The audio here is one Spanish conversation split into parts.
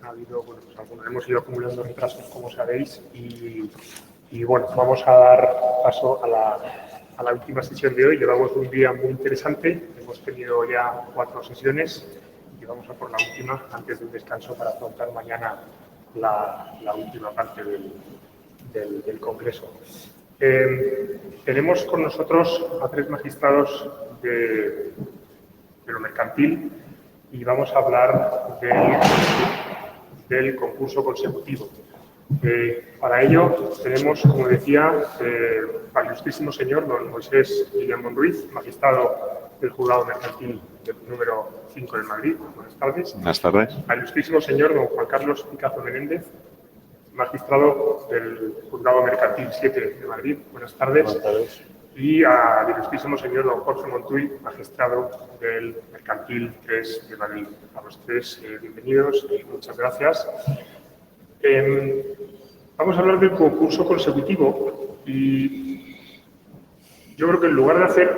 ha habido, bueno, pues algunos hemos ido acumulando retrasos, como sabéis, y bueno, vamos a dar paso a la última sesión de hoy. Llevamos un día muy interesante, hemos tenido ya 4 sesiones y vamos a por la última antes del descanso para afrontar mañana la última parte del Congreso. Tenemos con nosotros a 3 magistrados de lo mercantil y vamos a hablar del concurso consecutivo. Para ello tenemos, como decía, al ilustrísimo señor don Moisés Guillamón Ruiz, magistrado del Juzgado Mercantil del número 5 de Madrid. Buenas tardes. Buenas tardes. Al ilustrísimo señor don Juan Carlos Picazo Menéndez, magistrado del Juzgado Mercantil 7 de Madrid. Buenas tardes. Buenas tardes. Y al ilustrísimo señor don Jorge Montuy, magistrado del Mercantil 3 de Madrid. A los 3, bienvenidos y muchas gracias. Vamos a hablar del concurso consecutivo y yo creo que en lugar de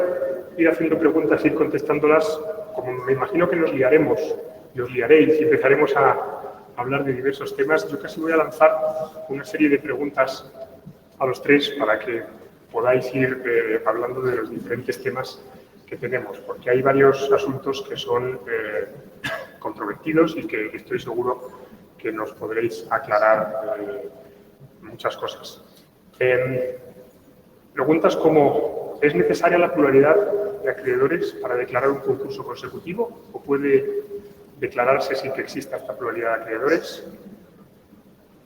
ir haciendo preguntas e ir contestándolas, como me imagino que nos liaremos y os liaréis y empezaremos a hablar de diversos temas, yo casi voy a lanzar una serie de preguntas a los 3 para que podáis ir hablando de los diferentes temas que tenemos, porque hay varios asuntos que son controvertidos y que estoy seguro que nos podréis aclarar muchas cosas. Preguntas como, ¿es necesaria la pluralidad de acreedores para declarar un concurso consecutivo o puede declararse sin que exista esta pluralidad de acreedores?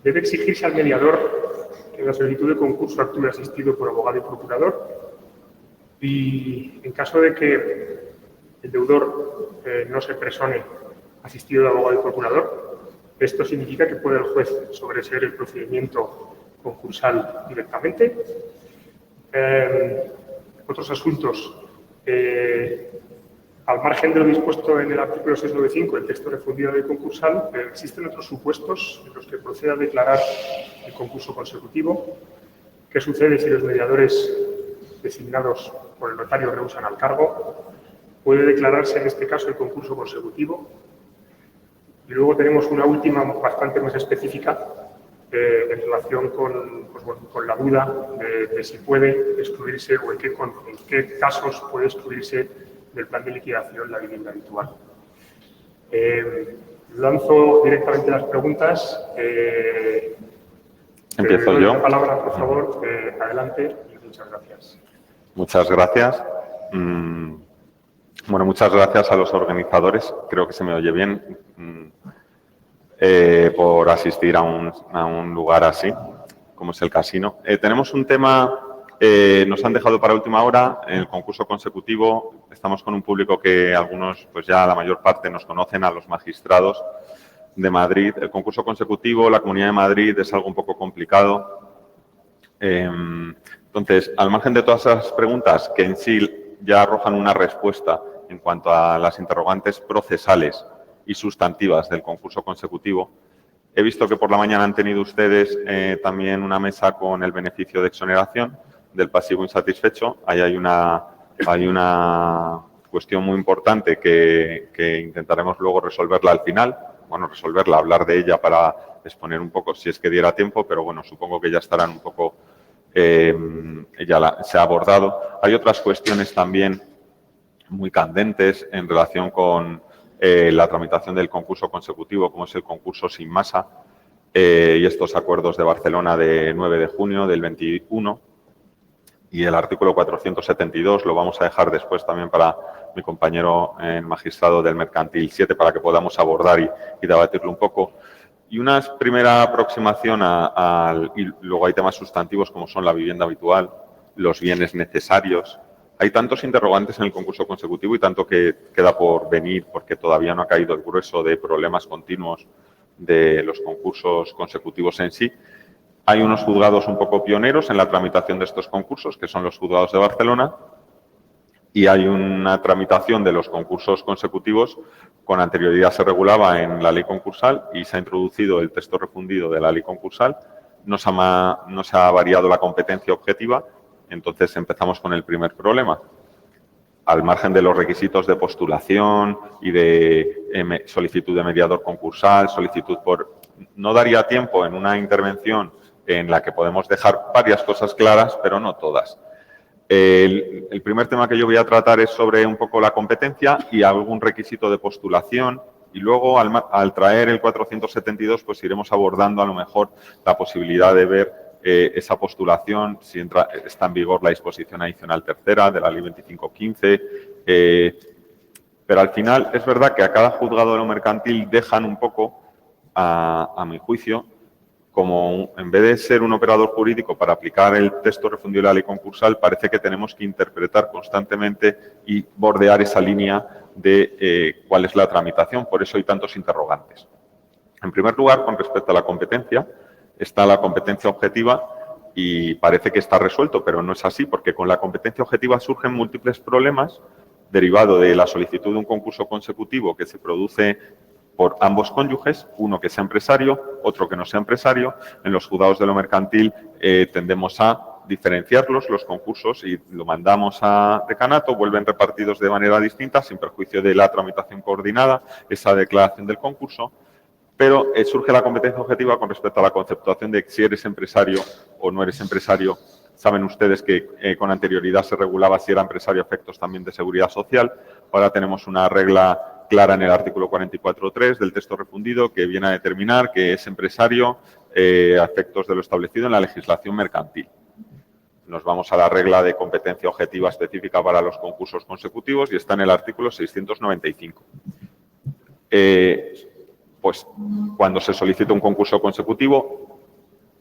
¿Debe exigirse al mediador que en la solicitud de concurso actúe asistido por abogado y procurador? Y en caso de que el deudor no se persone asistido de abogado y procurador, ¿esto significa que puede el juez sobreseer el procedimiento concursal directamente? Otros asuntos. Al margen de lo dispuesto en el artículo 695, el texto refundido del concursal, existen otros supuestos en los que proceda a declarar el concurso consecutivo. ¿Qué sucede si los mediadores designados por el notario rehusan al cargo? ¿Puede declararse en este caso el concurso consecutivo? Y luego tenemos una última bastante más específica en relación con la duda de si puede excluirse o en qué casos puede excluirse del plan de liquidación la vivienda habitual. Lanzo directamente las preguntas. Empiezo yo. La palabra, por favor, adelante y muchas gracias. Muchas gracias. Bueno, muchas gracias a los organizadores, creo que se me oye bien, por asistir a un lugar así, como es el casino. Tenemos un tema, nos han dejado para última hora, en el concurso consecutivo. Estamos con un público que algunos, pues ya la mayor parte nos conocen, a los magistrados de Madrid. El concurso consecutivo, la Comunidad de Madrid, es algo un poco complicado. Entonces, al margen de todas esas preguntas que en sí ya arrojan una respuesta en cuanto a las interrogantes procesales y sustantivas del concurso consecutivo, he visto que por la mañana han tenido ustedes también una mesa con el beneficio de exoneración del pasivo insatisfecho. Ahí hay una cuestión muy importante que intentaremos luego resolverla al final. Bueno, resolverla, hablar de ella para exponer un poco si es que diera tiempo, pero bueno, supongo que ya estarán un poco, se ha abordado. Hay otras cuestiones también muy candentes en relación con la tramitación del concurso consecutivo, como es el concurso sin masa y estos acuerdos de Barcelona de 9 de junio del 21 y el artículo 472 lo vamos a dejar después también para mi compañero magistrado del Mercantil 7 para que podamos abordar y debatirlo un poco. Y una primera aproximación y luego hay temas sustantivos como son la vivienda habitual, los bienes necesarios. Hay tantos interrogantes en el concurso consecutivo y tanto que queda por venir porque todavía no ha caído el grueso de problemas continuos de los concursos consecutivos en sí. Hay unos juzgados un poco pioneros en la tramitación de estos concursos, que son los juzgados de Barcelona, y hay una tramitación de los concursos consecutivos. Con anterioridad se regulaba en la ley concursal y se ha introducido el texto refundido de la ley concursal. No se ha variado la competencia objetiva. Entonces empezamos con el primer problema. al margen de los requisitos de postulación y de solicitud de mediador concursal, solicitud por... No daría tiempo en una intervención en la que podemos dejar varias cosas claras, pero no todas. El primer tema que yo voy a tratar es sobre un poco la competencia y algún requisito de postulación, y luego al traer el 472 pues iremos abordando a lo mejor la posibilidad de ver esa postulación, si está en vigor la disposición adicional tercera de la Ley 2515, pero al final es verdad que a cada juzgado de lo mercantil dejan un poco, a mi juicio, como en vez de ser un operador jurídico para aplicar el texto refundido de la ley concursal, parece que tenemos que interpretar constantemente y bordear esa línea de cuál es la tramitación. Por eso hay tantos interrogantes. En primer lugar, con respecto a la competencia, está la competencia objetiva y parece que está resuelto, pero no es así, porque con la competencia objetiva surgen múltiples problemas derivados de la solicitud de un concurso consecutivo que se produce por ambos cónyuges, uno que sea empresario, otro que no sea empresario. En los juzgados de lo mercantil tendemos a diferenciarlos, los concursos, y lo mandamos a decanato, vuelven repartidos de manera distinta, sin perjuicio de la tramitación coordinada, esa declaración del concurso, pero surge la competencia objetiva con respecto a la conceptuación de si eres empresario o no eres empresario. Saben ustedes que con anterioridad se regulaba si era empresario a efectos también de seguridad social. Ahora tenemos una regla clara en el artículo 44.3 del texto refundido que viene a determinar que es empresario a efectos de lo establecido en la legislación mercantil. Nos vamos a la regla de competencia objetiva específica para los concursos consecutivos y está en el artículo 695. Pues cuando se solicita un concurso consecutivo,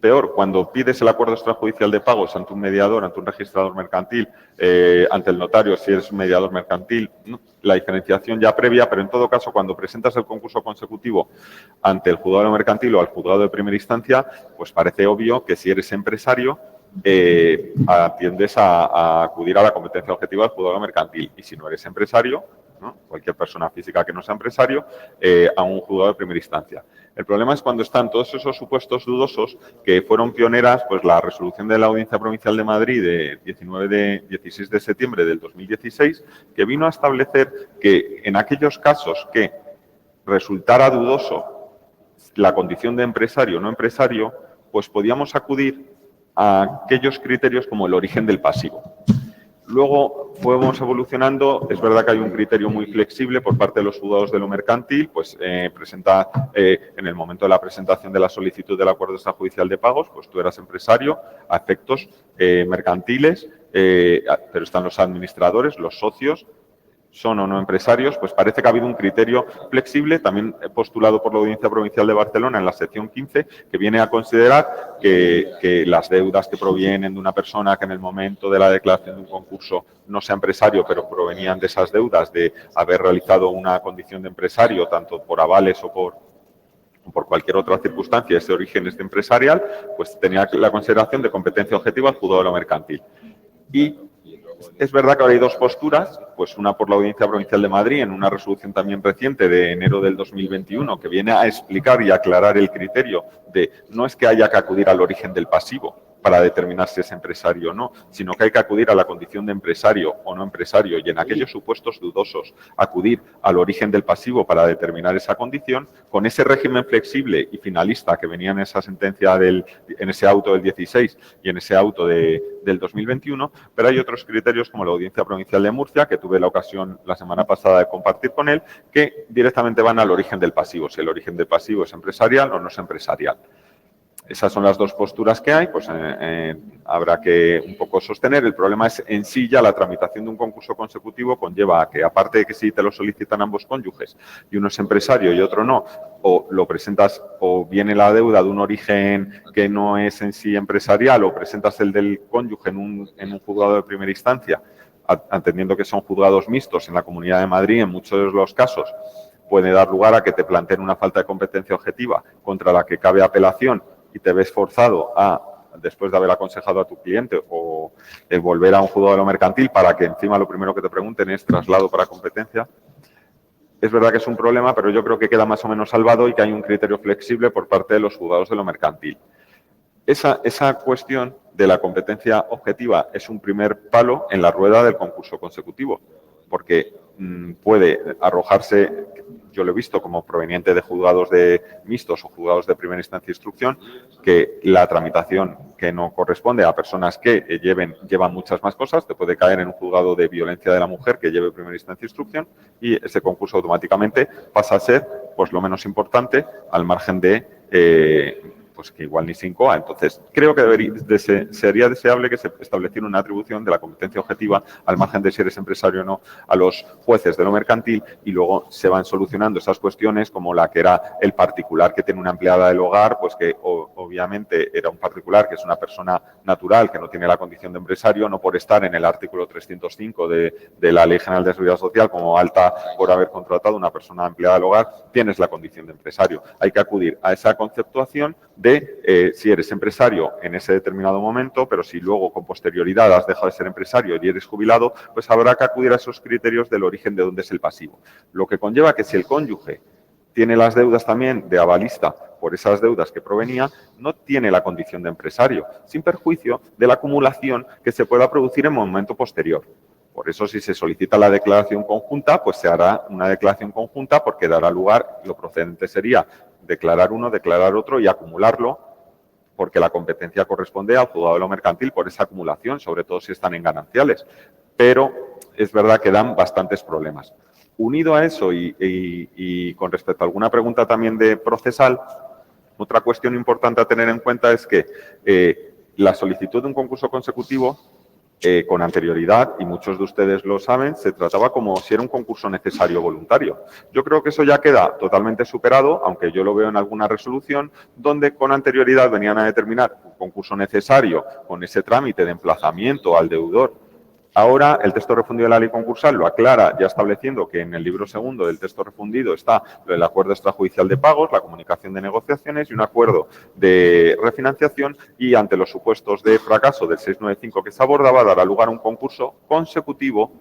peor, cuando pides el acuerdo extrajudicial de pagos ante un mediador, ante un registrador mercantil, ante el notario, si eres un mediador mercantil, ¿no? La diferenciación ya previa, pero en todo caso, cuando presentas el concurso consecutivo ante el juzgado mercantil o al juzgado de primera instancia, pues parece obvio que si eres empresario, atiendes a acudir a la competencia objetiva del juzgado mercantil. Y si no eres empresario, ¿no? Cualquier persona física que no sea empresario, a un juzgado de primera instancia. El problema es cuando están todos esos supuestos dudosos que fueron pioneras, pues la resolución de la Audiencia Provincial de Madrid de 16 de septiembre del 2016, que vino a establecer que en aquellos casos que resultara dudoso la condición de empresario o no empresario, pues podíamos acudir a aquellos criterios como el origen del pasivo. Luego fuimos evolucionando, es verdad que hay un criterio muy flexible por parte de los juzgados de lo mercantil, pues presenta en el momento de la presentación de la solicitud del acuerdo extrajudicial de pagos, pues tú eras empresario a efectos mercantiles, pero están los administradores, los socios, son o no empresarios, pues parece que ha habido un criterio flexible, también postulado por la Audiencia Provincial de Barcelona en la sección 15, que viene a considerar que las deudas que provienen de una persona que en el momento de la declaración de un concurso no sea empresario, pero provenían de esas deudas de haber realizado una condición de empresario, tanto por avales o por cualquier otra circunstancia, ese origen es de empresarial, pues tenía la consideración de competencia objetiva al juzgado de lo mercantil. Y es verdad que ahora hay dos posturas, pues una por la Audiencia Provincial de Madrid en una resolución también reciente de enero del 2021 que viene a explicar y aclarar el criterio de no es que haya que acudir al origen del pasivo para determinar si es empresario o no, sino que hay que acudir a la condición de empresario o no empresario y en aquellos supuestos dudosos acudir al origen del pasivo para determinar esa condición con ese régimen flexible y finalista que venía en esa sentencia en ese auto del 16 y en ese auto del 2021, pero hay otros criterios como la Audiencia Provincial de Murcia, que tuve la ocasión la semana pasada de compartir con él, que directamente van al origen del pasivo, si el origen del pasivo es empresarial o no es empresarial. Esas son las dos posturas que hay, pues habrá que un poco sostener. El problema es en sí ya la tramitación de un concurso consecutivo conlleva a que, aparte de que si te lo solicitan ambos cónyuges y uno es empresario y otro no, o lo presentas o viene la deuda de un origen que no es en sí empresarial o presentas el del cónyuge en un juzgado de primera instancia, entendiendo que son juzgados mixtos en la Comunidad de Madrid, en muchos de los casos puede dar lugar a que te planteen una falta de competencia objetiva contra la que cabe apelación y te ves forzado a, después de haber aconsejado a tu cliente o volver a un juzgado de lo mercantil para que encima lo primero que te pregunten es traslado para competencia. Es verdad que es un problema, pero yo creo que queda más o menos salvado y que hay un criterio flexible por parte de los juzgados de lo mercantil. Esa cuestión de la competencia objetiva es un primer palo en la rueda del concurso consecutivo. porque puede arrojarse, yo lo he visto como proveniente de juzgados de mixtos o juzgados de primera instancia e instrucción, que la tramitación que no corresponde a personas que llevan muchas más cosas, te puede caer en un juzgado de violencia de la mujer que lleve primera instancia e instrucción y ese concurso automáticamente pasa a ser pues lo menos importante al margen de pues que igual ni se incoa. Entonces, creo que sería deseable que se estableciera una atribución de la competencia objetiva al margen de si eres empresario o no a los jueces de lo mercantil y luego se van solucionando esas cuestiones como la que era el particular que tiene una empleada del hogar, pues que obviamente era un particular que es una persona natural que no tiene la condición de empresario, no por estar en el artículo 305 de la Ley General de Seguridad Social como alta por haber contratado una persona empleada del hogar, tienes la condición de empresario. Hay que acudir a esa conceptuación de si eres empresario en ese determinado momento, pero si luego con posterioridad has dejado de ser empresario y eres jubilado, pues habrá que acudir a esos criterios del origen de dónde es el pasivo. Lo que conlleva que si el cónyuge tiene las deudas también de avalista por esas deudas que provenía, no tiene la condición de empresario, sin perjuicio de la acumulación que se pueda producir en momento posterior. Por eso, si se solicita la declaración conjunta, pues se hará una declaración conjunta porque dará lugar, lo procedente sería declarar uno, declarar otro y acumularlo, porque la competencia corresponde al juzgado de lo mercantil por esa acumulación, sobre todo si están en gananciales. Pero es verdad que dan bastantes problemas. Unido a eso y con respecto a alguna pregunta también de procesal, otra cuestión importante a tener en cuenta es que la solicitud de un concurso consecutivo con anterioridad, y muchos de ustedes lo saben, se trataba como si era un concurso necesario voluntario. Yo creo que eso ya queda totalmente superado, aunque yo lo veo en alguna resolución, donde con anterioridad venían a determinar un concurso necesario con ese trámite de emplazamiento al deudor. Ahora, el texto refundido de la ley concursal lo aclara ya estableciendo que en el libro segundo del texto refundido está el acuerdo extrajudicial de pagos, la comunicación de negociaciones y un acuerdo de refinanciación y ante los supuestos de fracaso del 695 que se abordaba dará lugar a un concurso consecutivo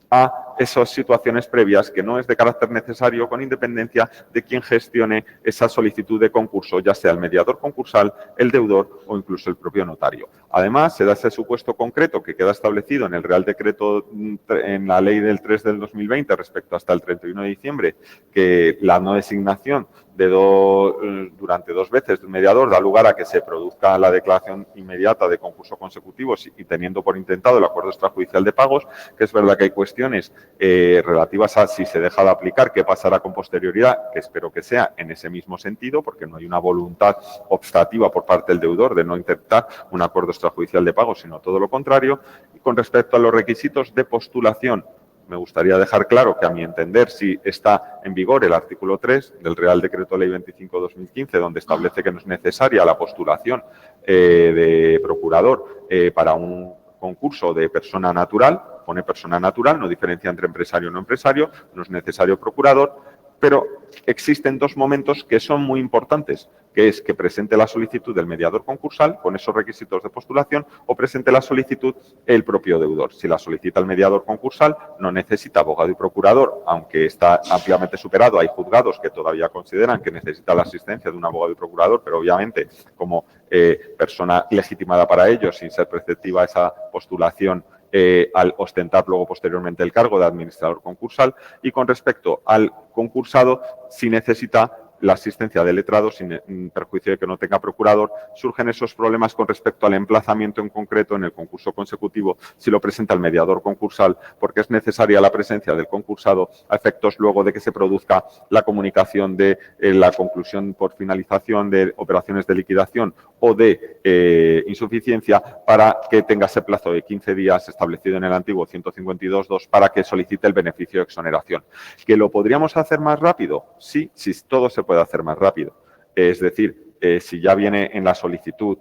a esas situaciones previas que no es de carácter necesario con independencia de quien gestione esa solicitud de concurso, ya sea el mediador concursal, el deudor o incluso el propio notario. Además, se da ese supuesto concreto que queda establecido en el Real Decreto, en la Ley del 3 del 2020 respecto hasta el 31 de diciembre, que la no designación durante 2 veces de un mediador da lugar a que se produzca la declaración inmediata de concurso consecutivo y teniendo por intentado el acuerdo extrajudicial de pagos, que es verdad que hay cuestiones relativas a si se deja de aplicar, qué pasará con posterioridad, que espero que sea en ese mismo sentido, porque no hay una voluntad obstativa por parte del deudor de no intentar un acuerdo extrajudicial de pagos, sino todo lo contrario. Y con respecto a los requisitos de postulación, me gustaría dejar claro que, a mi entender, sí está en vigor el artículo 3 del Real Decreto Ley 25/2015, donde establece que no es necesaria la postulación de procurador para un concurso de persona natural. Pone persona natural, no diferencia entre empresario o no empresario, no es necesario procurador, pero existen 2 momentos que son muy importantes, que es que presente la solicitud del mediador concursal con esos requisitos de postulación o presente la solicitud el propio deudor. Si la solicita el mediador concursal, no necesita abogado y procurador, aunque está ampliamente superado. Hay juzgados que todavía consideran que necesita la asistencia de un abogado y procurador, pero obviamente como persona legitimada para ello, sin ser preceptiva esa postulación, al ostentar luego posteriormente el cargo de administrador concursal. Y con respecto al concursado, si necesita la asistencia de letrados sin perjuicio de que no tenga procurador, surgen esos problemas con respecto al emplazamiento en concreto en el concurso consecutivo si lo presenta el mediador concursal, porque es necesaria la presencia del concursado a efectos luego de que se produzca la comunicación de la conclusión por finalización de operaciones de liquidación o de insuficiencia, para que tenga ese plazo de 15 días establecido en el antiguo 152.2 para que solicite el beneficio de exoneración. ¿Que lo podríamos hacer más rápido? Sí, todo se puede hacer más rápido. Es decir, si ya viene en la solicitud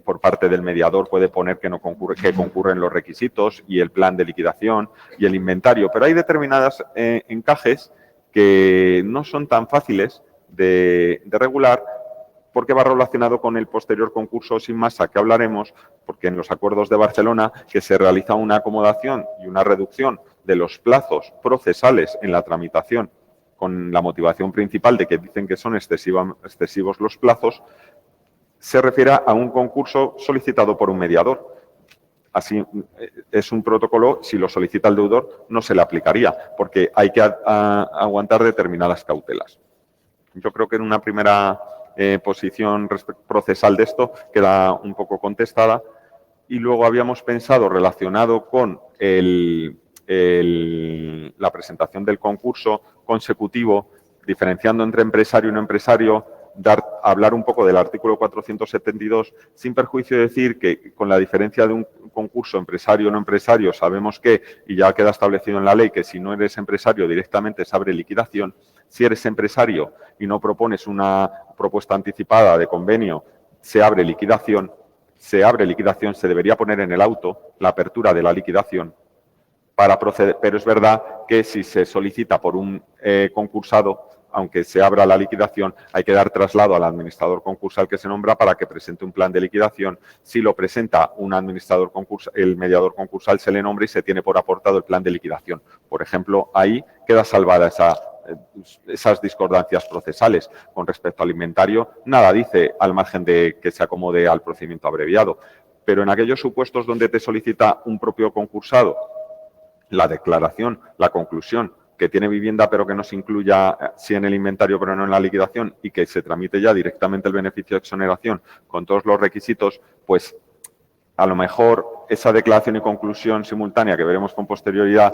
por parte del mediador, puede poner que concurren los requisitos y el plan de liquidación y el inventario, pero hay determinados encajes que no son tan fáciles de regular, porque va relacionado con el posterior concurso sin masa que hablaremos, porque en los acuerdos de Barcelona que se realiza una acomodación y una reducción de los plazos procesales en la tramitación con la motivación principal de que dicen que son excesivos los plazos, se refiere a un concurso solicitado por un mediador. así es un protocolo, si lo solicita el deudor, no se le aplicaría, porque hay que aguantar determinadas cautelas. Yo creo que en una primera posición procesal de esto queda un poco contestada. Y luego habíamos pensado, relacionado con la presentación del concurso consecutivo, diferenciando entre empresario y no empresario, hablar un poco del artículo 472, sin perjuicio de decir que con la diferencia de un concurso empresario o no empresario, sabemos que, y ya queda establecido en la ley, que si no eres empresario directamente se abre liquidación. Si eres empresario y no propones una propuesta anticipada de convenio, se abre liquidación. Se debería poner en el auto la apertura de la liquidación para proceder, pero es verdad que si se solicita por un concursado, aunque se abra la liquidación, hay que dar traslado al administrador concursal que se nombra para que presente un plan de liquidación. Si lo presenta un administrador concursal, el mediador concursal se le nombra y se tiene por aportado el plan de liquidación. Por ejemplo, ahí queda salvada esas discordancias procesales. Con respecto al inventario, nada dice al margen de que se acomode al procedimiento abreviado. Pero en aquellos supuestos donde te solicita un propio concursado la declaración, la conclusión, que tiene vivienda pero que no se incluya sí en el inventario pero no en la liquidación y que se tramite ya directamente el beneficio de exoneración con todos los requisitos, pues a lo mejor esa declaración y conclusión simultánea que veremos con posterioridad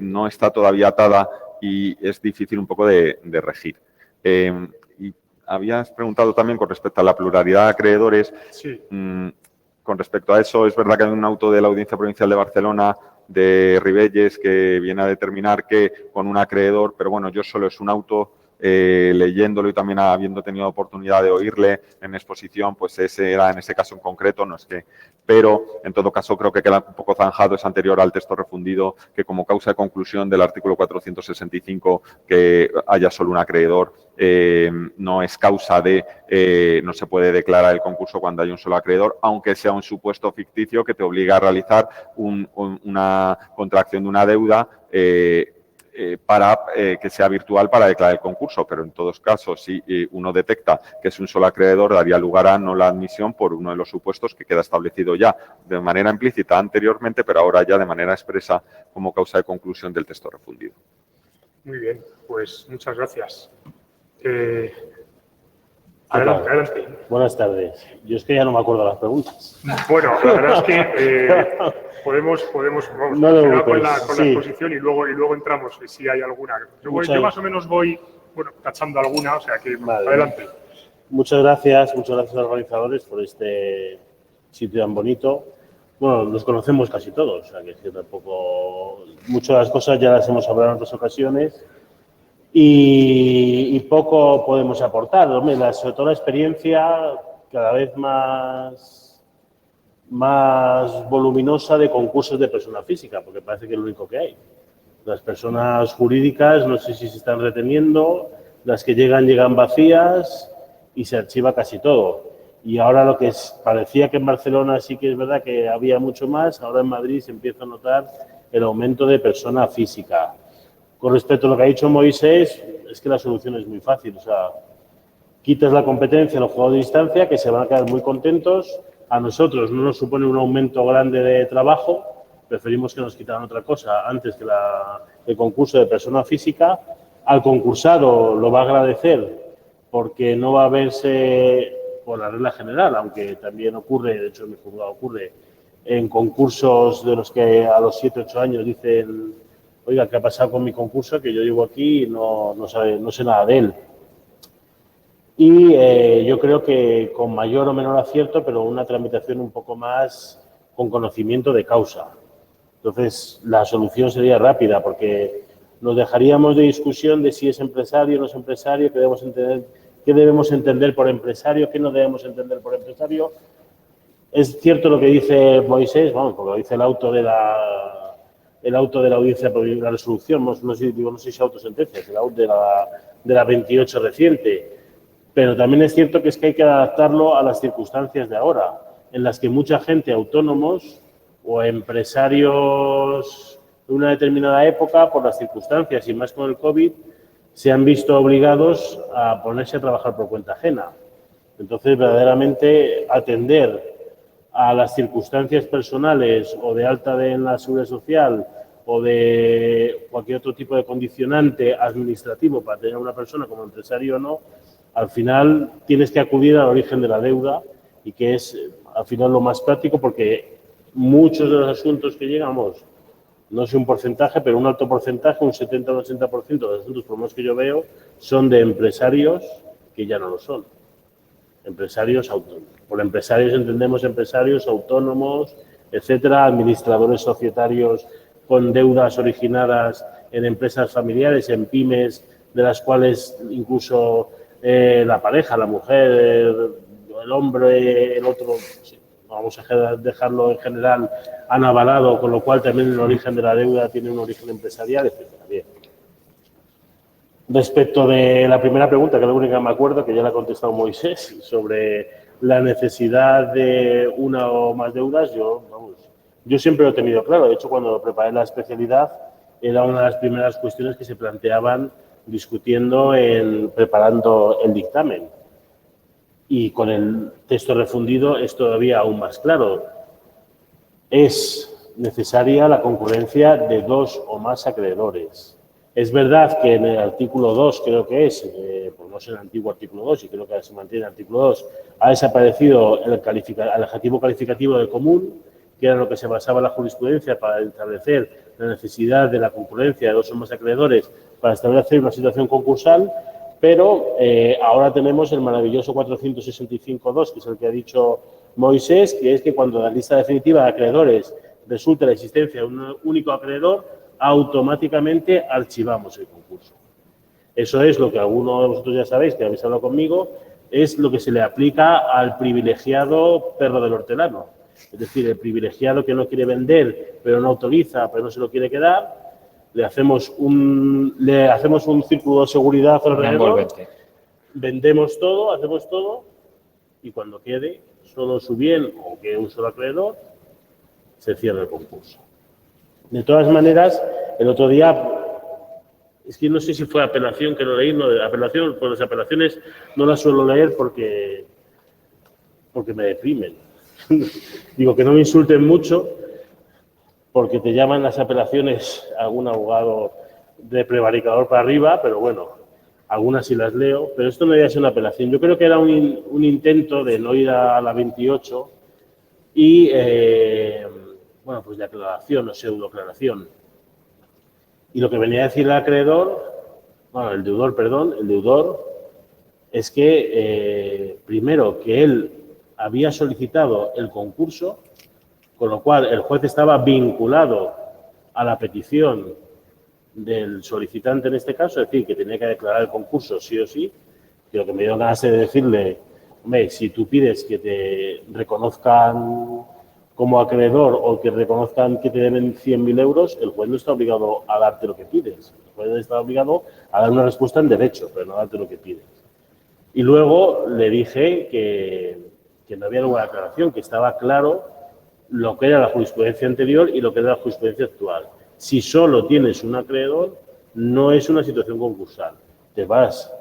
no está todavía atada y es difícil un poco de regir. Y habías preguntado también con respecto a la pluralidad de acreedores. Sí. Con respecto a eso, es verdad que hay un auto de la Audiencia Provincial de Barcelona de Ribelles que viene a determinar que con un acreedor, pero bueno, yo solo es un auto, leyéndolo y también habiendo tenido oportunidad de oírle en exposición, pues ese era en ese caso en concreto, no es que, pero en todo caso creo que queda un poco zanjado, es anterior al texto refundido, que como causa de conclusión del artículo 465 que haya solo un acreedor, no es causa de, no se puede declarar el concurso cuando hay un solo acreedor, aunque sea un supuesto ficticio que te obliga a realizar una contracción de una deuda para que sea virtual para declarar el concurso, pero en todos casos, si uno detecta que es un solo acreedor, daría lugar a no la admisión por uno de los supuestos que queda establecido ya de manera implícita anteriormente, pero ahora ya de manera expresa como causa de conclusión del texto refundido. Muy bien, pues muchas gracias. Adelante. Buenas tardes. Yo es que ya no me acuerdo las preguntas. Bueno, la verdad es que podemos vamos, no con la exposición y luego entramos si hay alguna. Yo más o menos voy tachando alguna, o sea que vale. Adelante. Muchas gracias a los organizadores por este sitio tan bonito. Bueno, los conocemos casi todos, o sea que tampoco muchas de las cosas ya las hemos hablado en otras ocasiones. Y poco podemos aportar, sobre todo la experiencia cada vez más voluminosa de concursos de persona física, porque parece que es lo único que hay. Las personas jurídicas no sé si se están reteniendo, las que llegan vacías y se archiva casi todo. Y ahora lo que parecía que en Barcelona sí que es verdad que había mucho más, ahora en Madrid se empieza a notar el aumento de persona física. Con respecto a lo que ha dicho Moisés, es que la solución es muy fácil. O sea, quitas la competencia a los juegos de distancia, que se van a quedar muy contentos. A nosotros no nos supone un aumento grande de trabajo. Preferimos que nos quitaran otra cosa antes que el concurso de persona física. Al concursado lo va a agradecer porque no va a verse por la regla general, aunque también ocurre, de hecho en mi juzgado ocurre, en concursos de los que a los 7 o 8 años dicen: oiga, ¿qué ha pasado con mi concurso? Que yo llevo aquí y no sé nada de él. Y yo creo que con mayor o menor acierto, pero una tramitación un poco más con conocimiento de causa. Entonces, la solución sería rápida, porque nos dejaríamos de discusión de si es empresario o no es empresario, qué debemos entender por empresario, qué no debemos entender por empresario. Es cierto lo que dice Moisés, vamos, porque lo dice el auto de la audiencia, la resolución, no sé si autosentencia, el auto de la 28 reciente. Pero también es cierto que hay que adaptarlo a las circunstancias de ahora, en las que mucha gente, autónomos o empresarios de una determinada época, por las circunstancias y más con el COVID, se han visto obligados a ponerse a trabajar por cuenta ajena. Entonces, verdaderamente, atender a las circunstancias personales o de alta en la seguridad social o de cualquier otro tipo de condicionante administrativo para tener a una persona como empresario o no, al final tienes que acudir al origen de la deuda y que es al final lo más práctico, porque muchos de los asuntos que llegamos, no sé un porcentaje, pero un alto porcentaje, un 70 o un 80% de los asuntos, por lo menos que yo veo, son de empresarios que ya no lo son. Empresarios autónomos. Por empresarios entendemos empresarios autónomos, etcétera, administradores societarios con deudas originadas en empresas familiares, en pymes, de las cuales incluso la pareja, la mujer, el hombre, el otro, sí, vamos a dejarlo en general, han avalado, con lo cual también el origen de la deuda tiene un origen empresarial, etcétera. Bien. Respecto de la primera pregunta, que es la única que me acuerdo, que ya la ha contestado Moisés, sobre la necesidad de una o más deudas, yo siempre lo he tenido claro. De hecho, cuando preparé la especialidad, era una de las primeras cuestiones que se planteaban discutiendo preparando el dictamen. Y con el texto refundido es todavía aún más claro. Es necesaria la concurrencia de 2 o más acreedores. Es verdad que en el artículo 2, creo que es, pues no es el antiguo artículo 2, y creo que se mantiene el artículo 2, ha desaparecido el adjetivo calificativo de común, que era lo que se basaba la jurisprudencia para establecer la necesidad de la concurrencia de 2 o más acreedores para establecer una situación concursal, pero ahora tenemos el maravilloso 465.2, que es el que ha dicho Moisés, que es que cuando la lista definitiva de acreedores resulta la existencia de un único acreedor, automáticamente archivamos el concurso. Eso es lo que algunos de vosotros ya sabéis, que habéis hablado conmigo, es lo que se le aplica al privilegiado perro del hortelano. Es decir, el privilegiado que no quiere vender, pero no autoriza, pero no se lo quiere quedar, le hacemos un círculo de seguridad alrededor, vendemos todo, hacemos todo, y cuando quede solo su bien o quede un solo acreedor, se cierra el concurso. De todas maneras, el otro día, es que no sé si fue apelación que lo leí, no, de apelación, pues las apelaciones no las suelo leer porque me deprimen. Digo, que no me insulten mucho, porque te llaman las apelaciones algún abogado de prevaricador para arriba, pero bueno, algunas sí las leo, pero esto no debía ser una apelación. Yo creo que era un intento de no ir a la 28 y, bueno, pues de aclaración o pseudo-aclaración. Y lo que venía a decir el acreedor, bueno, el deudor, es que, primero, que él había solicitado el concurso, con lo cual el juez estaba vinculado a la petición del solicitante en este caso, es decir, que tenía que declarar el concurso sí o sí, que lo que me dio ganas de decirle, hombre, si tú pides que te reconozcan como acreedor o que reconozcan que te deben 100.000 euros, el juez no está obligado a darte lo que pides. El juez está obligado a dar una respuesta en derecho, pero no a darte lo que pides. Y luego le dije que no había ninguna aclaración, que estaba claro lo que era la jurisprudencia anterior y lo que era la jurisprudencia actual. Si solo tienes un acreedor, no es una situación concursal. Te vas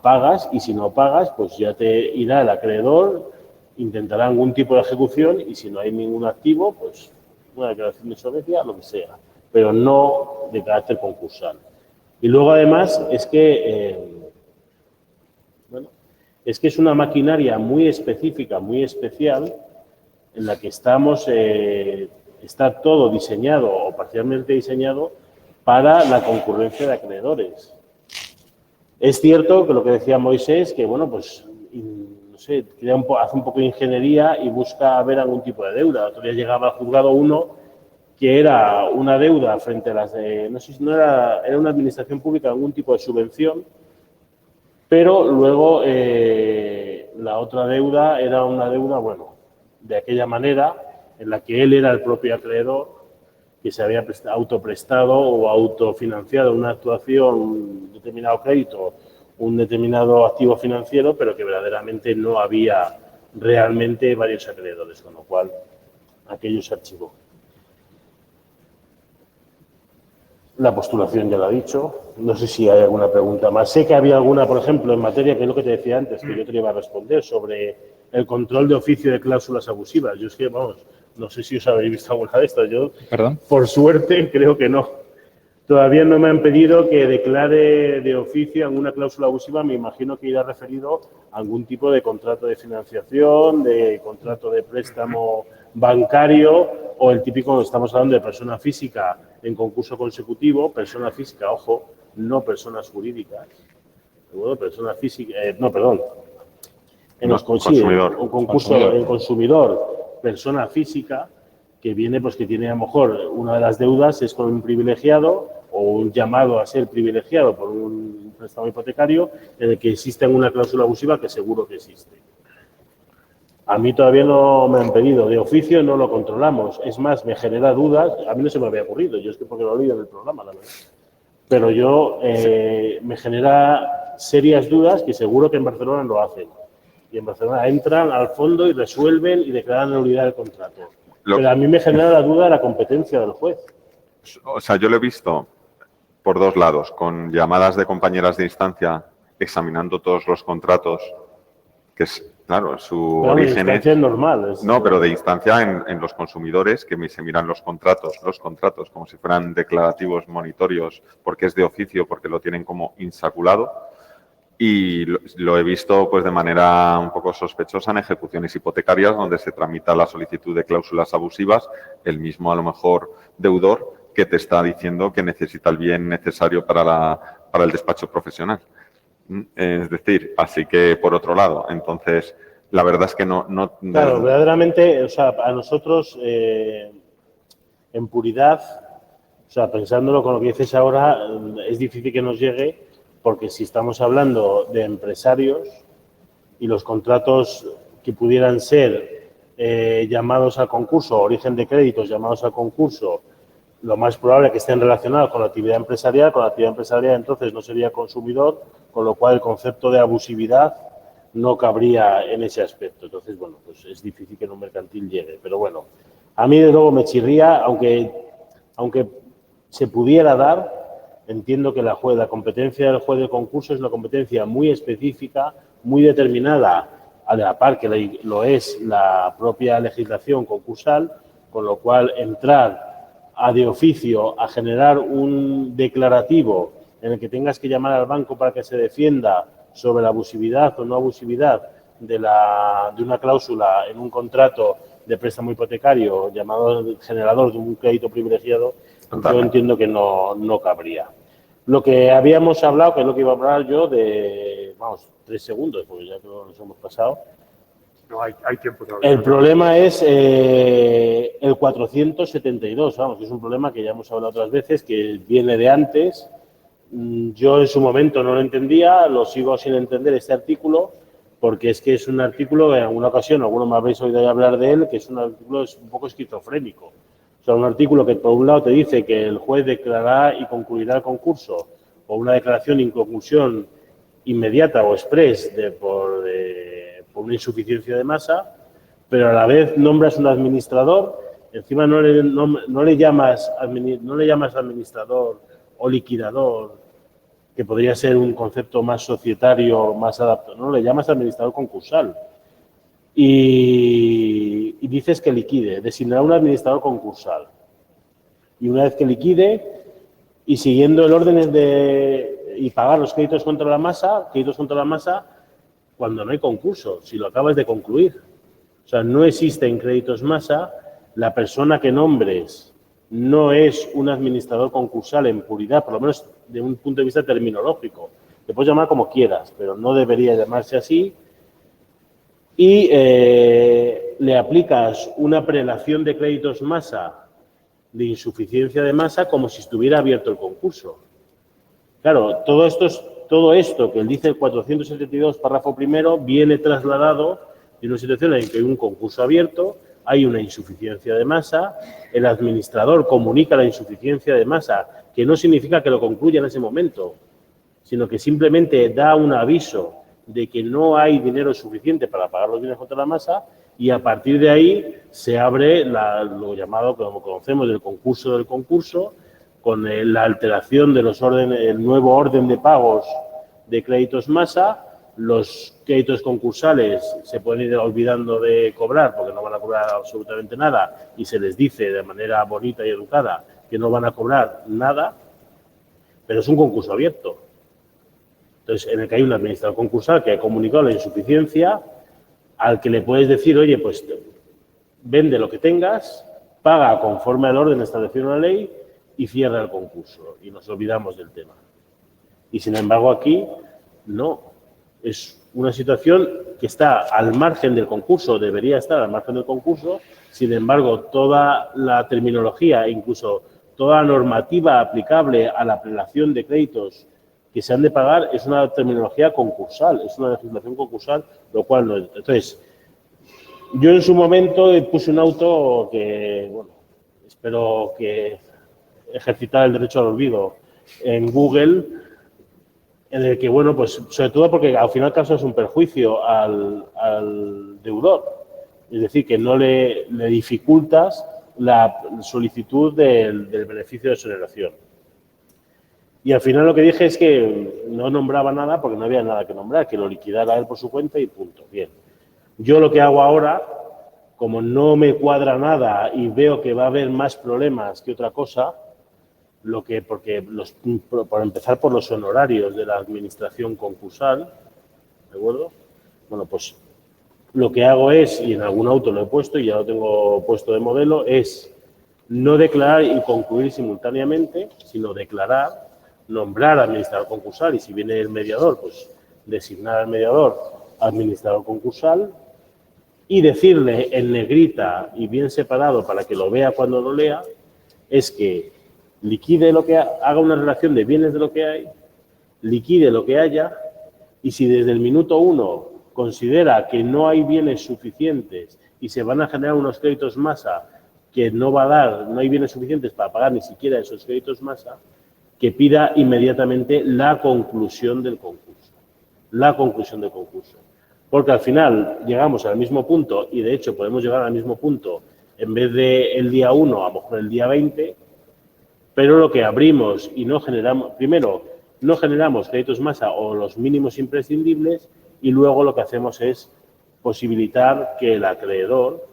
pagas y si no pagas, pues ya te irá el acreedor, intentará algún tipo de ejecución y si no hay ningún activo, pues una declaración de insolvencia, lo que sea, pero no de carácter concursal. Y luego además es que, es una maquinaria muy específica, muy especial, en la que está todo diseñado o parcialmente diseñado para la concurrencia de acreedores. Es cierto que lo que decía Moisés, que bueno, pues no sé, hace un poco de ingeniería y busca ver algún tipo de deuda. Otro día llegaba al juzgado uno que era una deuda frente a las de, no sé si no era una administración pública, algún tipo de subvención, pero luego la otra deuda era una deuda, bueno, de aquella manera en la que él era el propio acreedor, que se había autoprestado o autofinanciado una actuación, un determinado crédito, un determinado activo financiero, pero que verdaderamente no había realmente varios acreedores, con lo cual aquello se archivó. La postulación ya la he dicho. No sé si hay alguna pregunta más. Sé que había alguna, por ejemplo, en materia, que es lo que te decía antes, que yo te iba a responder, sobre el control de oficio de cláusulas abusivas. Yo es que, vamos, no sé si os habéis visto alguna de estas. Yo, ¿Perdón? por suerte, creo que no. Todavía no me han pedido que declare de oficio alguna cláusula abusiva. Me imagino que irá referido a algún tipo de contrato de financiación, de contrato de préstamo bancario o el típico, cuando estamos hablando de persona física en concurso consecutivo, persona física, ojo, no personas jurídicas. Bueno, persona física, no, perdón. En los consumidor. un concurso en consumidor, persona física, que viene, pues que tiene a lo mejor una de las deudas es con un privilegiado o un llamado a ser privilegiado por un préstamo hipotecario en el que existe una cláusula abusiva que seguro que existe. A mí todavía no me han pedido, de oficio no lo controlamos. Es más, me genera dudas, a mí no se me había ocurrido, yo es que porque lo he leído en el programa, la verdad. Pero yo, me genera serias dudas que seguro que en Barcelona lo hacen. Y en Barcelona entran al fondo y resuelven y declaran nulidad del contrato. Pero a mí me genera la duda de la competencia del juez. O sea, yo lo he visto por dos lados, con llamadas de compañeras de instancia examinando todos los contratos, que es, claro, su Pero origen es normal. No, pero de instancia en los consumidores que se miran los contratos como si fueran declarativos monitorios, porque es de oficio, porque lo tienen como insaculado. Y lo he visto pues de manera un poco sospechosa en ejecuciones hipotecarias donde se tramita la solicitud de cláusulas abusivas, el mismo a lo mejor deudor que te está diciendo que necesita el bien necesario para el despacho profesional. Es decir, así que por otro lado, entonces la verdad es que no Claro, verdaderamente, o sea, a nosotros en puridad, o sea, pensándolo con lo que dices ahora, es difícil que nos llegue. Porque si estamos hablando de empresarios y los contratos que pudieran ser llamados a concurso, origen de créditos llamados a concurso, lo más probable es que estén relacionados con la actividad empresarial. Con la actividad empresarial entonces no sería consumidor, con lo cual el concepto de abusividad no cabría en ese aspecto. Entonces, bueno, pues es difícil que en un mercantil llegue. Pero bueno, a mí de nuevo me chirría, aunque se pudiera dar. Entiendo que la competencia del juez de concurso es una competencia muy específica, muy determinada, a la par que lo es la propia legislación concursal, con lo cual entrar de oficio a generar un declarativo en el que tengas que llamar al banco para que se defienda sobre la abusividad o no abusividad de una cláusula en un contrato de préstamo hipotecario llamado generador de un crédito privilegiado, yo entiendo que no cabría. Lo que habíamos hablado, que es lo que iba a hablar yo de, 3 segundos, porque ya creo que nos hemos pasado. No, hay tiempo todavía. El problema es el 472, que es un problema que ya hemos hablado otras veces, que viene de antes. Yo en su momento no lo entendía, lo sigo sin entender este artículo, porque es que es un artículo, en alguna ocasión, algunos me habéis oído hablar de él, que es un artículo un poco esquizofrénico. O sea, un artículo que por un lado te dice que el juez declarará y concluirá el concurso, o una declaración de inconclusión inmediata o express por una insuficiencia de masa, pero a la vez nombras un administrador, encima no le llamas administrador o liquidador, que podría ser un concepto más societario, más adaptado, no, le llamas administrador concursal. Y dices que liquide, designará un administrador concursal. Y una vez que liquide, y siguiendo el orden y pagar los créditos contra la masa, cuando no hay concurso, si lo acabas de concluir. O sea, no existen créditos masa, la persona que nombres no es un administrador concursal en puridad, por lo menos de un punto de vista terminológico. Te puedes llamar como quieras, pero no debería llamarse así. Y le aplicas una prelación de créditos masa de insuficiencia de masa como si estuviera abierto el concurso. Claro, todo esto que él dice el 472, párrafo primero, viene trasladado de una situación en que hay un concurso abierto, hay una insuficiencia de masa, el administrador comunica la insuficiencia de masa, que no significa que lo concluya en ese momento, sino que simplemente da un aviso de que no hay dinero suficiente para pagar los bienes contra la masa, y a partir de ahí se abre lo llamado, como conocemos, el concurso del concurso, con la alteración de el nuevo orden de pagos de créditos masa, los créditos concursales se pueden ir olvidando de cobrar porque no van a cobrar absolutamente nada y se les dice de manera bonita y educada que no van a cobrar nada, pero es un concurso abierto. Entonces, en el que hay un administrador concursal que ha comunicado la insuficiencia, al que le puedes decir, oye, pues vende lo que tengas, paga conforme al orden establecido en la ley y cierra el concurso. Y nos olvidamos del tema. Y, sin embargo, aquí no. Es una situación que está al margen del concurso, debería estar al margen del concurso. Sin embargo, toda la terminología, incluso toda la normativa aplicable a la prelación de créditos que se han de pagar es una terminología concursal, es una legislación concursal, lo cual no es. Entonces, yo en su momento puse un auto que, bueno, espero que ejercitar el derecho al olvido en Google, en el que, bueno, pues sobre todo porque al final causas un perjuicio al deudor. Es decir, que no le dificultas la solicitud del beneficio de exoneración. Y al final lo que dije es que no nombraba nada porque no había nada que nombrar, que lo liquidara él por su cuenta y punto. Bien. Yo lo que hago ahora, como no me cuadra nada y veo que va a haber más problemas que otra cosa, por empezar por los honorarios de la administración concursal, ¿de acuerdo? Bueno, pues lo que hago es, y en algún auto lo he puesto y ya lo tengo puesto de modelo, es no declarar y concluir simultáneamente, sino declarar, nombrar administrador concursal y si viene el mediador, pues designar al mediador administrador concursal y decirle en negrita y bien separado para que lo vea cuando lo lea, es que liquide lo que haga una relación de bienes de lo que hay, liquide lo que haya y si desde el minuto 1 considera que no hay bienes suficientes y se van a generar unos créditos masa que no va a dar, no hay bienes suficientes para pagar ni siquiera esos créditos masa, que pida inmediatamente la conclusión del concurso. La conclusión del concurso. Porque al final llegamos al mismo punto y de hecho podemos llegar al mismo punto en vez del día 1, a lo mejor el día 20, pero lo que abrimos y no generamos, primero, no generamos créditos masa o los mínimos imprescindibles y luego lo que hacemos es posibilitar que el acreedor,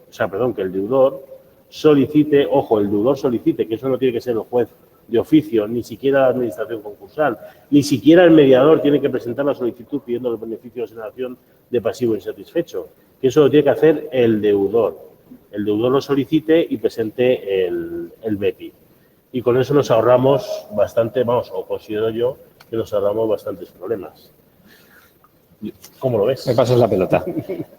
que el deudor solicite, ojo, el deudor solicite, que eso no tiene que ser el juez de oficio, ni siquiera la administración concursal, ni siquiera el mediador tiene que presentar la solicitud pidiendo el beneficio de exoneración de pasivo insatisfecho, que eso lo tiene que hacer el deudor. El deudor lo solicite y presente el BEPI. Y con eso nos ahorramos bastante, o considero yo que nos ahorramos bastantes problemas. ¿Cómo lo ves? Me pasas la pelota.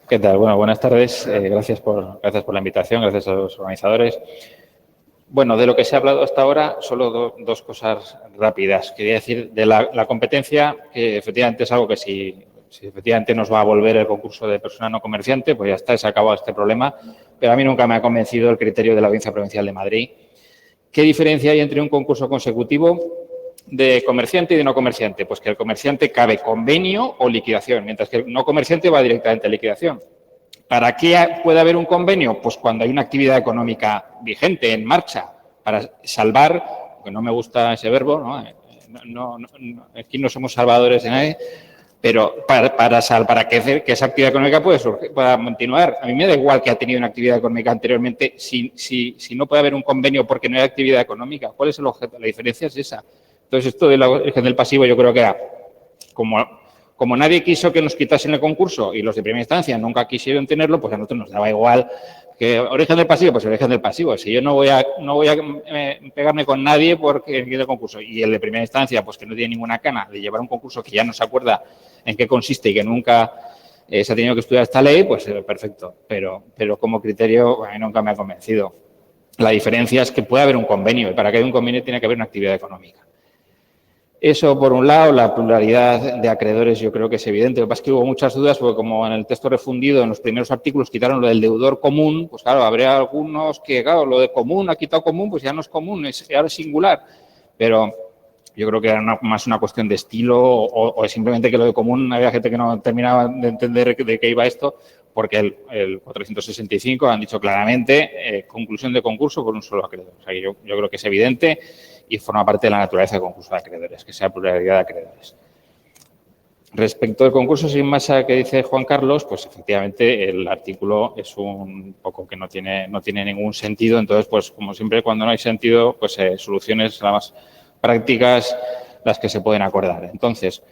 ¿Qué tal? Bueno, buenas tardes. Gracias por la invitación, gracias a los organizadores. Bueno, de lo que se ha hablado hasta ahora, solo dos cosas rápidas. Quería decir de la competencia, que efectivamente es algo que si efectivamente nos va a volver el concurso de persona no comerciante, pues ya está, se ha acabado este problema. Pero a mí nunca me ha convencido el criterio de la Audiencia Provincial de Madrid. ¿Qué diferencia hay entre un concurso consecutivo de comerciante y de no comerciante? Pues que el comerciante cabe convenio o liquidación, mientras que el no comerciante va directamente a liquidación. ¿Para qué puede haber un convenio? Pues cuando hay una actividad económica vigente, en marcha, para salvar, porque no me gusta ese verbo, ¿no? Aquí no somos salvadores de nadie, pero para que esa actividad económica pueda continuar. A mí me da igual que ha tenido una actividad económica anteriormente si no puede haber un convenio porque no hay actividad económica. ¿Cuál es el objeto? La diferencia es esa. Entonces, esto del origen del pasivo yo creo que era como nadie quiso que nos quitasen el concurso y los de primera instancia nunca quisieron tenerlo, pues a nosotros nos daba igual que origen del pasivo, pues origen del pasivo. Si yo no voy a pegarme con nadie porque quiero el concurso y el de primera instancia, pues que no tiene ninguna cana de llevar un concurso que ya no se acuerda en qué consiste y que nunca se ha tenido que estudiar esta ley, pues perfecto. Pero como criterio a mí nunca me ha convencido. La diferencia es que puede haber un convenio y para que haya un convenio tiene que haber una actividad económica. Eso, por un lado, la pluralidad de acreedores yo creo que es evidente. Lo que pasa es que hubo muchas dudas porque como en el texto refundido, en los primeros artículos, quitaron lo del deudor común, pues claro, habría algunos que, claro, lo de común, ha quitado común, pues ya no es común, ahora es singular. Pero yo creo que era más una cuestión de estilo o es simplemente que lo de común, había gente que no terminaba de entender de qué iba esto, porque el 465 han dicho claramente conclusión de concurso por un solo acreedor. O sea, que yo creo que es evidente y forma parte de la naturaleza del concurso de acreedores, que sea pluralidad de acreedores. Respecto al concurso sin masa que dice Juan Carlos, pues efectivamente el artículo es un poco que no tiene ningún sentido. Entonces, pues como siempre, cuando no hay sentido, pues soluciones las más prácticas las que se pueden acordar. Entonces,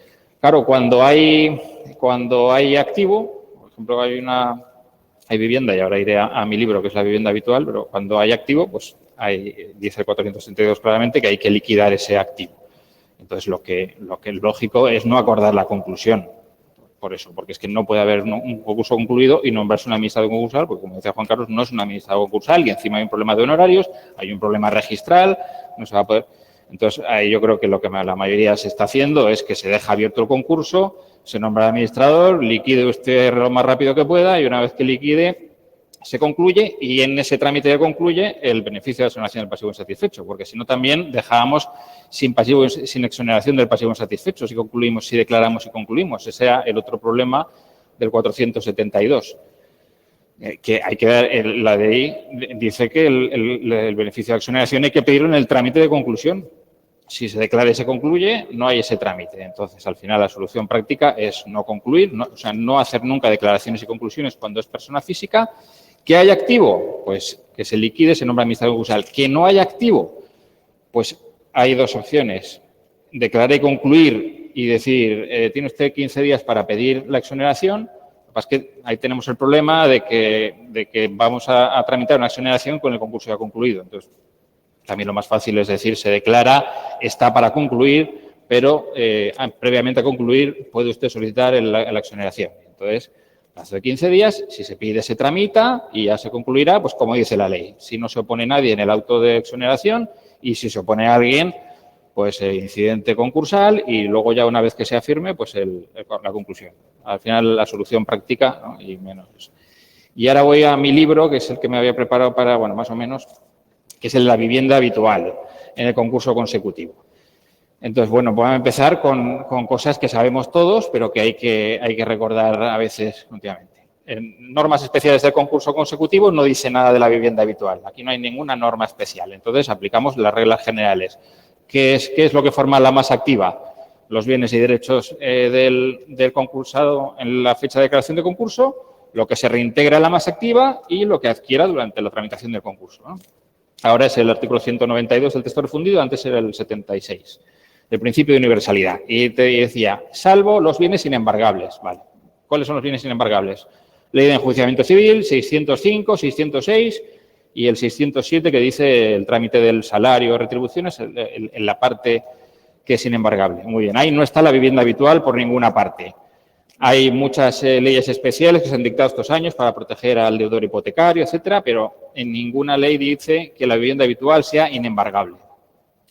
claro, cuando hay activo, por ejemplo, hay vivienda, y ahora iré a mi libro, que es la vivienda habitual, pero cuando hay activo, pues dice el 432 claramente que hay que liquidar ese activo. Entonces, lo que es lógico es no acordar la conclusión, por eso, porque es que no puede haber un concurso concluido y nombrarse un administrador concursal, porque como decía Juan Carlos, no es un administrador concursal y encima hay un problema de honorarios, hay un problema registral, no se va a poder. Entonces, ahí yo creo que lo que la mayoría se está haciendo es que se deja abierto el concurso, se nombra administrador, liquide usted lo más rápido que pueda y una vez que liquide, se concluye y en ese trámite que concluye el beneficio de exoneración del pasivo insatisfecho, porque si no también dejábamos sin exoneración del pasivo insatisfecho si declaramos y concluimos. Ese era el otro problema del 472. Que hay que dar, la ley dice que el beneficio de exoneración hay que pedirlo en el trámite de conclusión. Si se declara y se concluye, no hay ese trámite. Entonces, al final, la solución práctica es no concluir, no hacer nunca declaraciones y conclusiones cuando es persona física. ¿Que hay activo? Pues que se liquide, se nombra administrador concursal. ¿Que no hay activo? Pues hay dos opciones. Declarar y concluir y decir, tiene usted 15 días para pedir la exoneración. Lo que pasa es que ahí tenemos el problema de que vamos a tramitar una exoneración con el concurso ya concluido. Entonces, también lo más fácil es decir, se declara, está para concluir, pero previamente a concluir puede usted solicitar la exoneración. Entonces, plazo de 15 días, si se pide, se tramita y ya se concluirá, pues como dice la ley. Si no se opone nadie en el auto de exoneración y si se opone alguien, pues el incidente concursal y luego ya una vez que sea firme, pues la conclusión. Al final la solución práctica, ¿no? Y menos eso. Y ahora voy a mi libro, que es el que me había preparado para, bueno, más o menos, que es el de la vivienda habitual en el concurso consecutivo. Entonces, bueno, vamos a empezar con cosas que sabemos todos, pero que hay que recordar a veces continuamente. En normas especiales del concurso consecutivo no dice nada de la vivienda habitual. Aquí no hay ninguna norma especial. Entonces, aplicamos las reglas generales. ¿Qué es lo que forma la masa activa? Los bienes y derechos del concursado en la fecha de declaración de concurso, lo que se reintegra en la masa activa y lo que adquiera durante la tramitación del concurso, ¿no? Ahora es el artículo 192 del texto refundido, antes era el 76. El principio de universalidad. Y te decía, salvo los bienes inembargables. Vale. ¿Cuáles son los bienes inembargables? Ley de enjuiciamiento civil, 605, 606 y el 607 que dice el trámite del salario o retribuciones en la parte que es inembargable. Muy bien. Ahí no está la vivienda habitual por ninguna parte. Hay muchas leyes especiales que se han dictado estos años para proteger al deudor hipotecario, etcétera, pero en ninguna ley dice que la vivienda habitual sea inembargable.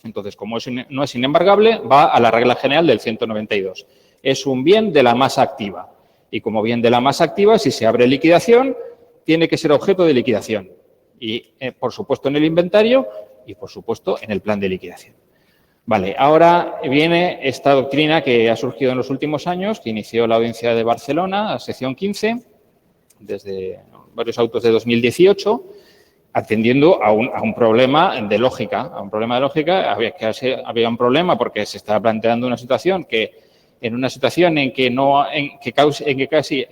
Entonces, como no es inembargable, va a la regla general del 192. Es un bien de la masa activa. Y como bien de la masa activa, si se abre liquidación, tiene que ser objeto de liquidación. Y, por supuesto, en el inventario y, por supuesto, en el plan de liquidación. Vale, ahora viene esta doctrina que ha surgido en los últimos años, que inició la Audiencia de Barcelona, la sección 15, desde varios autos de 2018, atendiendo a un problema de lógica. A un problema de lógica había un problema porque se estaba planteando una situación en que casi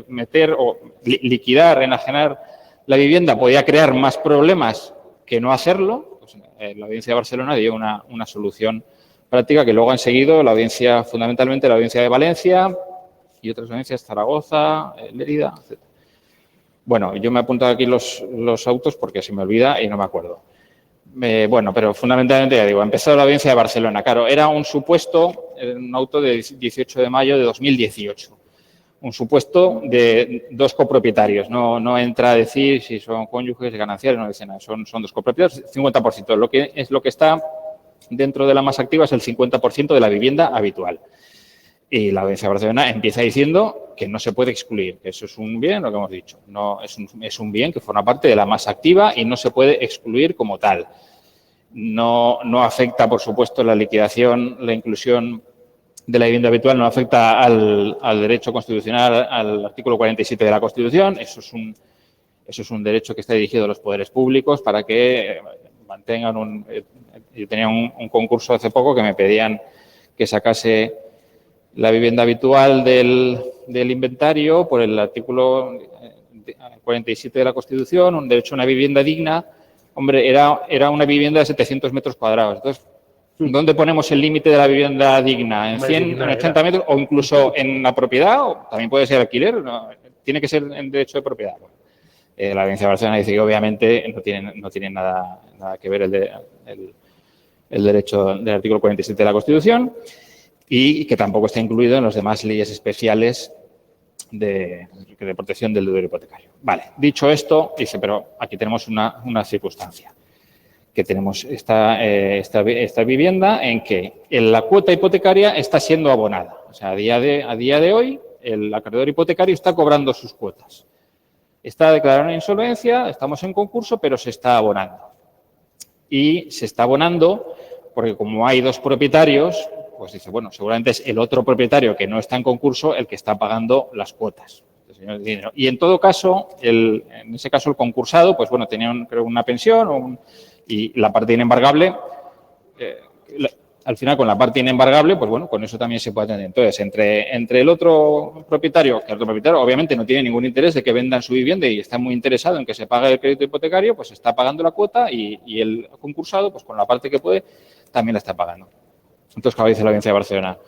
meter o liquidar, enajenar la vivienda podía crear más problemas que no hacerlo. Pues, la Audiencia de Barcelona dio una solución práctica que luego han seguido fundamentalmente la Audiencia de Valencia y otras audiencias, Zaragoza, Lérida, etc. Bueno, yo me he apuntado aquí los autos porque se me olvida y no me acuerdo. Bueno, pero fundamentalmente, ya digo, empezó la Audiencia de Barcelona. Claro, era un supuesto, un auto de 18 de mayo de 2018. Un supuesto de dos copropietarios. No entra a decir si son cónyuges, gananciarios, no dice nada. Son dos copropietarios, 50%. Lo que está dentro de la masa activa es el 50% de la vivienda habitual. Y la Audiencia de Barcelona empieza diciendo que no se puede excluir, que eso es un bien, lo que hemos dicho. No, es un bien que forma parte de la masa activa y no se puede excluir como tal. No afecta, por supuesto, la liquidación, la inclusión de la vivienda habitual, no afecta al derecho constitucional, al artículo 47 de la Constitución. Eso es un derecho que está dirigido a los poderes públicos para que mantengan yo tenía un concurso hace poco que me pedían que sacase la vivienda habitual del inventario por el artículo 47 de la Constitución, un derecho a una vivienda digna, hombre, era una vivienda de 700 metros cuadrados. Entonces, ¿dónde ponemos el límite de la vivienda digna? ¿En 100, en 80 metros o incluso en la propiedad? O también puede ser alquiler, ¿no? Tiene que ser en derecho de propiedad. La Audiencia de Barcelona dice que obviamente no tiene nada que ver el derecho del artículo 47 de la Constitución y que tampoco está incluido en las demás leyes especiales de protección del deudor hipotecario. Vale, dicho esto, dice, pero aquí tenemos una circunstancia, que tenemos esta vivienda en que la cuota hipotecaria está siendo abonada. O sea, a día de hoy, el acreedor hipotecario está cobrando sus cuotas. Está declarado en insolvencia, estamos en concurso, pero se está abonando. Y se está abonando porque como hay dos propietarios, pues dice, bueno, seguramente es el otro propietario que no está en concurso el que está pagando las cuotas. Y en todo caso, en ese caso el concursado, pues bueno, tenía creo una pensión y la parte inembargable, al final con la parte inembargable, pues bueno, con eso también se puede atender. Entonces, entre el otro propietario, que el otro propietario obviamente no tiene ningún interés de que vendan su vivienda y está muy interesado en que se pague el crédito hipotecario, pues está pagando la cuota y el concursado, pues con la parte que puede, también la está pagando. Entonces, como dice la Audiencia de Barcelona,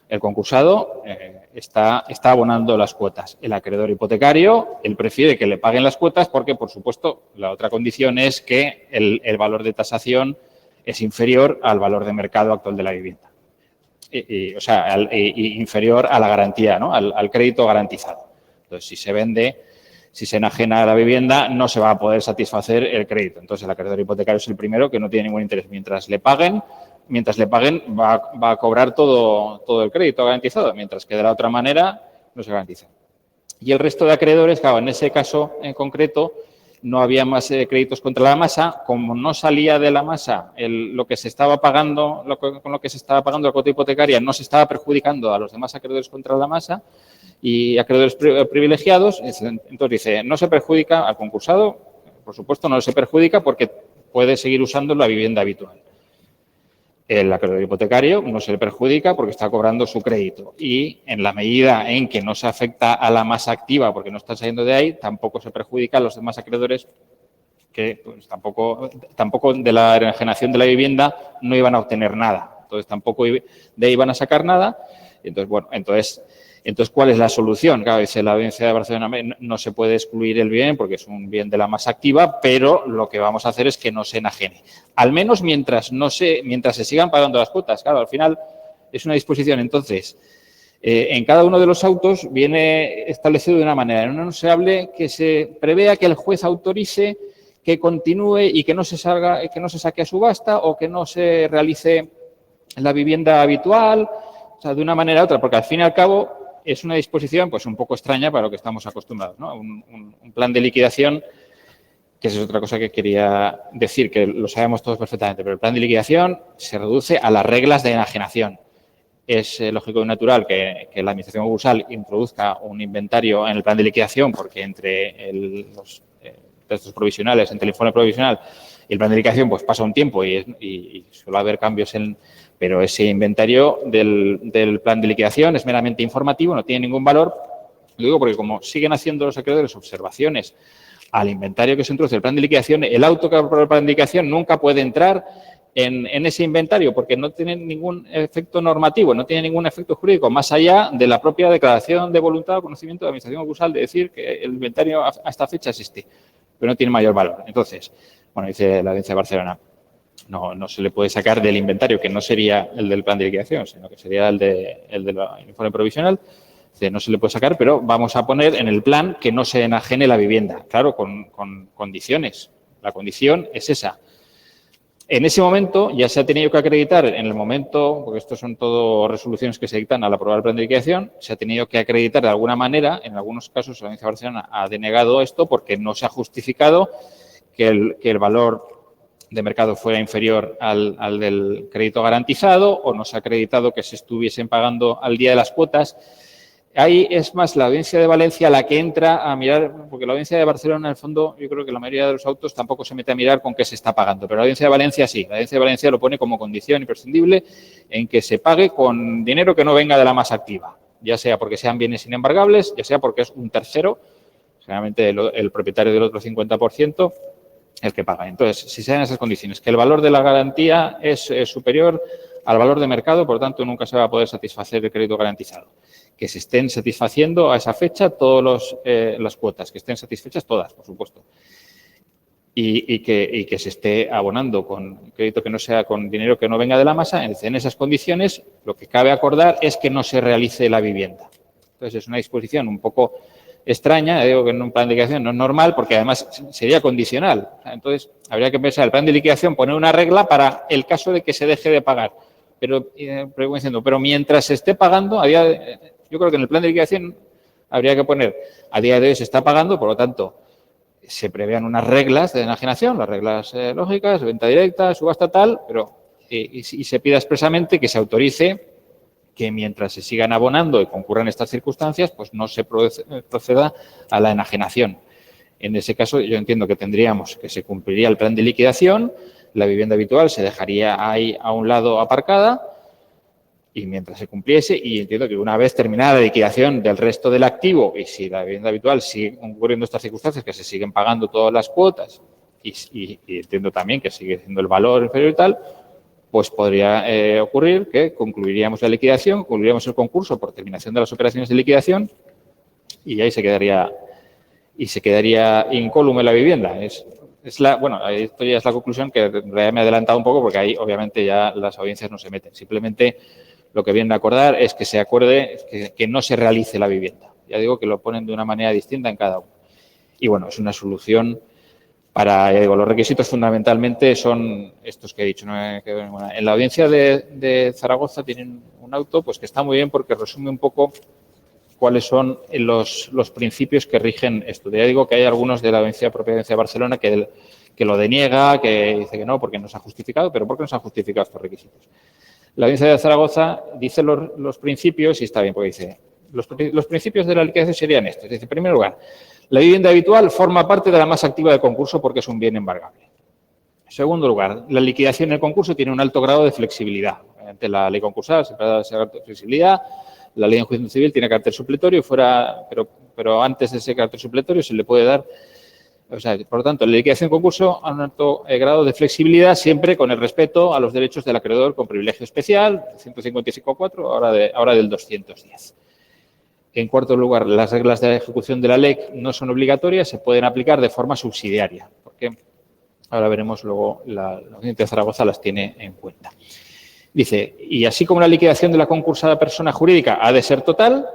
el concursado está abonando las cuotas. El acreedor hipotecario, él prefiere que le paguen las cuotas porque, por supuesto, la otra condición es que el valor de tasación es inferior al valor de mercado actual de la vivienda. O sea, inferior a la garantía, ¿no? Al crédito garantizado. Entonces, si se vende, si se enajena la vivienda, no se va a poder satisfacer el crédito. Entonces, el acreedor hipotecario es el primero que no tiene ningún interés. Mientras le paguen, va a cobrar todo el crédito garantizado, mientras que de la otra manera no se garantiza. Y el resto de acreedores, claro, en ese caso en concreto, no había más créditos contra la masa. Como no salía de la masa lo que se estaba pagando, con lo que se estaba pagando la cuota hipotecaria, no se estaba perjudicando a los demás acreedores contra la masa y acreedores privilegiados. Entonces dice, no se perjudica al concursado, por supuesto no se perjudica porque puede seguir usando la vivienda habitual. El acreedor hipotecario no se le perjudica porque está cobrando su crédito y en la medida en que no se afecta a la masa activa porque no está saliendo de ahí, tampoco se perjudica a los demás acreedores que pues, tampoco de la enajenación de la vivienda no iban a obtener nada. Entonces, tampoco de ahí iban a sacar nada. Entonces, bueno, entonces, ¿cuál es la solución? Claro, dice la Audiencia de Barcelona, no se puede excluir el bien porque es un bien de la masa activa, pero lo que vamos a hacer es que no se enajene. Al menos mientras se sigan pagando las cuotas. Claro, al final es una disposición. Entonces, en cada uno de los autos viene establecido de una manera. En uno se hable que se prevea que el juez autorice que continúe y que no se saque a subasta o que no se realice la vivienda habitual, o sea, de una manera u otra, porque al fin y al cabo es una disposición pues un poco extraña para lo que estamos acostumbrados, ¿no? Un plan de liquidación, que esa es otra cosa que quería decir, que lo sabemos todos perfectamente, pero el plan de liquidación se reduce a las reglas de enajenación. Es lógico y natural que la Administración concursal introduzca un inventario en el plan de liquidación, porque entre los textos provisionales, entre el informe provisional y el plan de liquidación, pues pasa un tiempo y suele haber cambios pero ese inventario del plan de liquidación es meramente informativo, no tiene ningún valor. Lo digo porque como siguen haciendo los acreedores observaciones al inventario que se introduce el plan de liquidación, el auto que aprueba el plan de liquidación nunca puede entrar en ese inventario porque no tiene ningún efecto normativo, no tiene ningún efecto jurídico, más allá de la propia declaración de voluntad o conocimiento de la Administración concursal de decir que el inventario a esta fecha existe, pero no tiene mayor valor. Entonces, bueno, dice la Audiencia de Barcelona, no se le puede sacar del inventario, que no sería el del plan de liquidación, sino que sería el del informe provisional. No se le puede sacar, pero vamos a poner en el plan que no se enajene la vivienda. Claro, con condiciones. La condición es esa. En ese momento ya se ha tenido que acreditar, en el momento, porque estos son todo resoluciones que se dictan al aprobar el plan de liquidación, se ha tenido que acreditar de alguna manera, en algunos casos la Audiencia de Barcelona ha denegado esto porque no se ha justificado que el valor de mercado fuera inferior al del crédito garantizado o no se ha acreditado que se estuviesen pagando al día de las cuotas. Ahí es más la Audiencia de Valencia la que entra a mirar, porque la Audiencia de Barcelona, en el fondo, yo creo que la mayoría de los autos tampoco se mete a mirar con qué se está pagando, pero la Audiencia de Valencia sí. La Audiencia de Valencia lo pone como condición imprescindible en que se pague con dinero que no venga de la masa activa, ya sea porque sean bienes inembargables, ya sea porque es un tercero, generalmente el propietario del otro 50%, el que paga. Entonces, si se dan esas condiciones, que el valor de la garantía es superior al valor de mercado, por tanto, nunca se va a poder satisfacer el crédito garantizado. Que se estén satisfaciendo a esa fecha todas las cuotas, que estén satisfechas todas, por supuesto. Y que se esté abonando con crédito que no sea con dinero que no venga de la masa. En esas condiciones, lo que cabe acordar es que no se realice la vivienda. Entonces, es una disposición un poco extraña, digo que en un plan de liquidación no es normal, porque además sería condicional. Entonces, habría que pensar el plan de liquidación, poner una regla para el caso de que se deje de pagar. Pero mientras se esté pagando, yo creo que en el plan de liquidación habría que poner, a día de hoy se está pagando, por lo tanto, se prevean unas reglas de enajenación, las reglas lógicas, venta directa, subasta tal, pero y se pida expresamente que se autorice que mientras se sigan abonando y concurran estas circunstancias, pues no se proceda a la enajenación. En ese caso, yo entiendo que tendríamos que se cumpliría el plan de liquidación, la vivienda habitual se dejaría ahí a un lado aparcada y mientras se cumpliese, y entiendo que una vez terminada la liquidación del resto del activo y si la vivienda habitual sigue concurriendo estas circunstancias, que se siguen pagando todas las cuotas y entiendo también que sigue siendo el valor inferior y tal, pues podría ocurrir que concluiríamos la liquidación, concluiríamos el concurso por terminación de las operaciones de liquidación y ahí se quedaría incólume la vivienda. Esto ya es la conclusión que en realidad me he adelantado un poco porque ahí obviamente ya las audiencias no se meten. Simplemente lo que vienen a acordar es que se acuerde que no se realice la vivienda. Ya digo que lo ponen de una manera distinta en cada uno. Y bueno, es una solución para, los requisitos fundamentalmente son estos que he dicho. En la audiencia de Zaragoza tienen un auto pues que está muy bien porque resume un poco cuáles son los principios que rigen esto. Ya digo que hay algunos de la propia audiencia de Barcelona que lo deniega, que dice que no, porque no se ha justificado, pero ¿por qué no se han justificado estos requisitos? La audiencia de Zaragoza dice los principios y está bien, porque dice, los principios de la liquidación serían estos. Dice, en primer lugar, la vivienda habitual forma parte de la masa activa del concurso porque es un bien embargable. En segundo lugar, la liquidación en el concurso tiene un alto grado de flexibilidad. Mediante la ley concursal se da ese grado de flexibilidad. La ley de enjuiciamiento civil tiene carácter supletorio, pero antes de ese carácter supletorio se le puede dar. O sea, por lo tanto, la liquidación en concurso a un alto grado de flexibilidad, siempre con el respeto a los derechos del acreedor con privilegio especial, 155.4, ahora del 210. En cuarto lugar, las reglas de ejecución de la LEC no son obligatorias, se pueden aplicar de forma subsidiaria, porque ahora veremos luego, la Audiencia de Zaragoza las tiene en cuenta. Dice, y así como la liquidación de la concursada persona jurídica ha de ser total,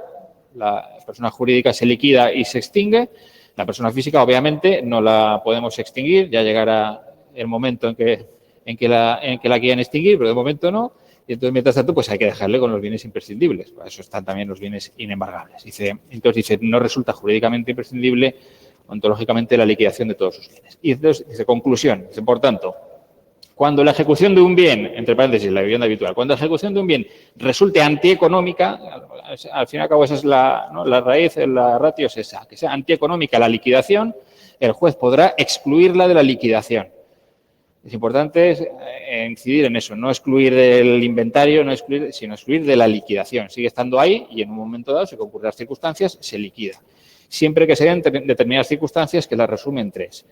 la persona jurídica se liquida y se extingue, la persona física obviamente no la podemos extinguir, ya llegará el momento en que la quieran extinguir, pero de momento no. Y entonces, mientras tanto, pues hay que dejarle con los bienes imprescindibles. Para eso están también los bienes inembargables. Entonces dice, no resulta jurídicamente imprescindible, ontológicamente, la liquidación de todos sus bienes. Y entonces dice, conclusión, dice, por tanto, cuando la ejecución de un bien, entre paréntesis, la vivienda habitual, cuando la ejecución de un bien resulte antieconómica, al fin y al cabo esa es la raíz, la ratio es esa, que sea antieconómica la liquidación, el juez podrá excluirla de la liquidación. Es importante incidir en eso, no excluir del inventario, sino excluir de la liquidación. Sigue estando ahí y en un momento dado, si concurren las circunstancias, se liquida. Siempre que se den determinadas circunstancias que las resumen tres.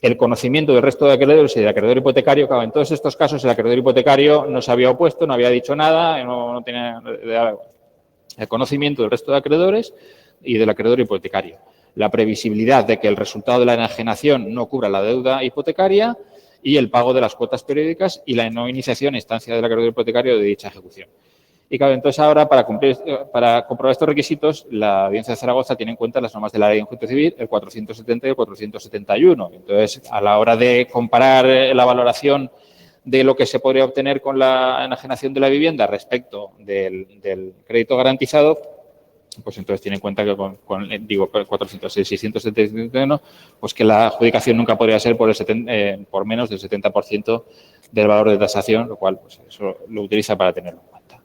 El conocimiento del resto de acreedores y del acreedor hipotecario. Claro, en todos estos casos el acreedor hipotecario no se había opuesto, no había dicho nada, no tenía el conocimiento del resto de acreedores y del acreedor hipotecario. La previsibilidad de que el resultado de la enajenación no cubra la deuda hipotecaria y el pago de las cuotas periódicas y la no iniciación en instancia del acreedor hipotecario de dicha ejecución. Y claro, entonces ahora para comprobar estos requisitos, la Audiencia de Zaragoza tiene en cuenta las normas de la Ley de Enjuiciamiento Civil, el 470 y el 471. Entonces, a la hora de comparar la valoración de lo que se podría obtener con la enajenación de la vivienda respecto del crédito garantizado, pues entonces tiene en cuenta que con 671, pues que la adjudicación nunca podría ser por menos del 70% del valor de tasación, lo cual pues eso lo utiliza para tenerlo en cuenta.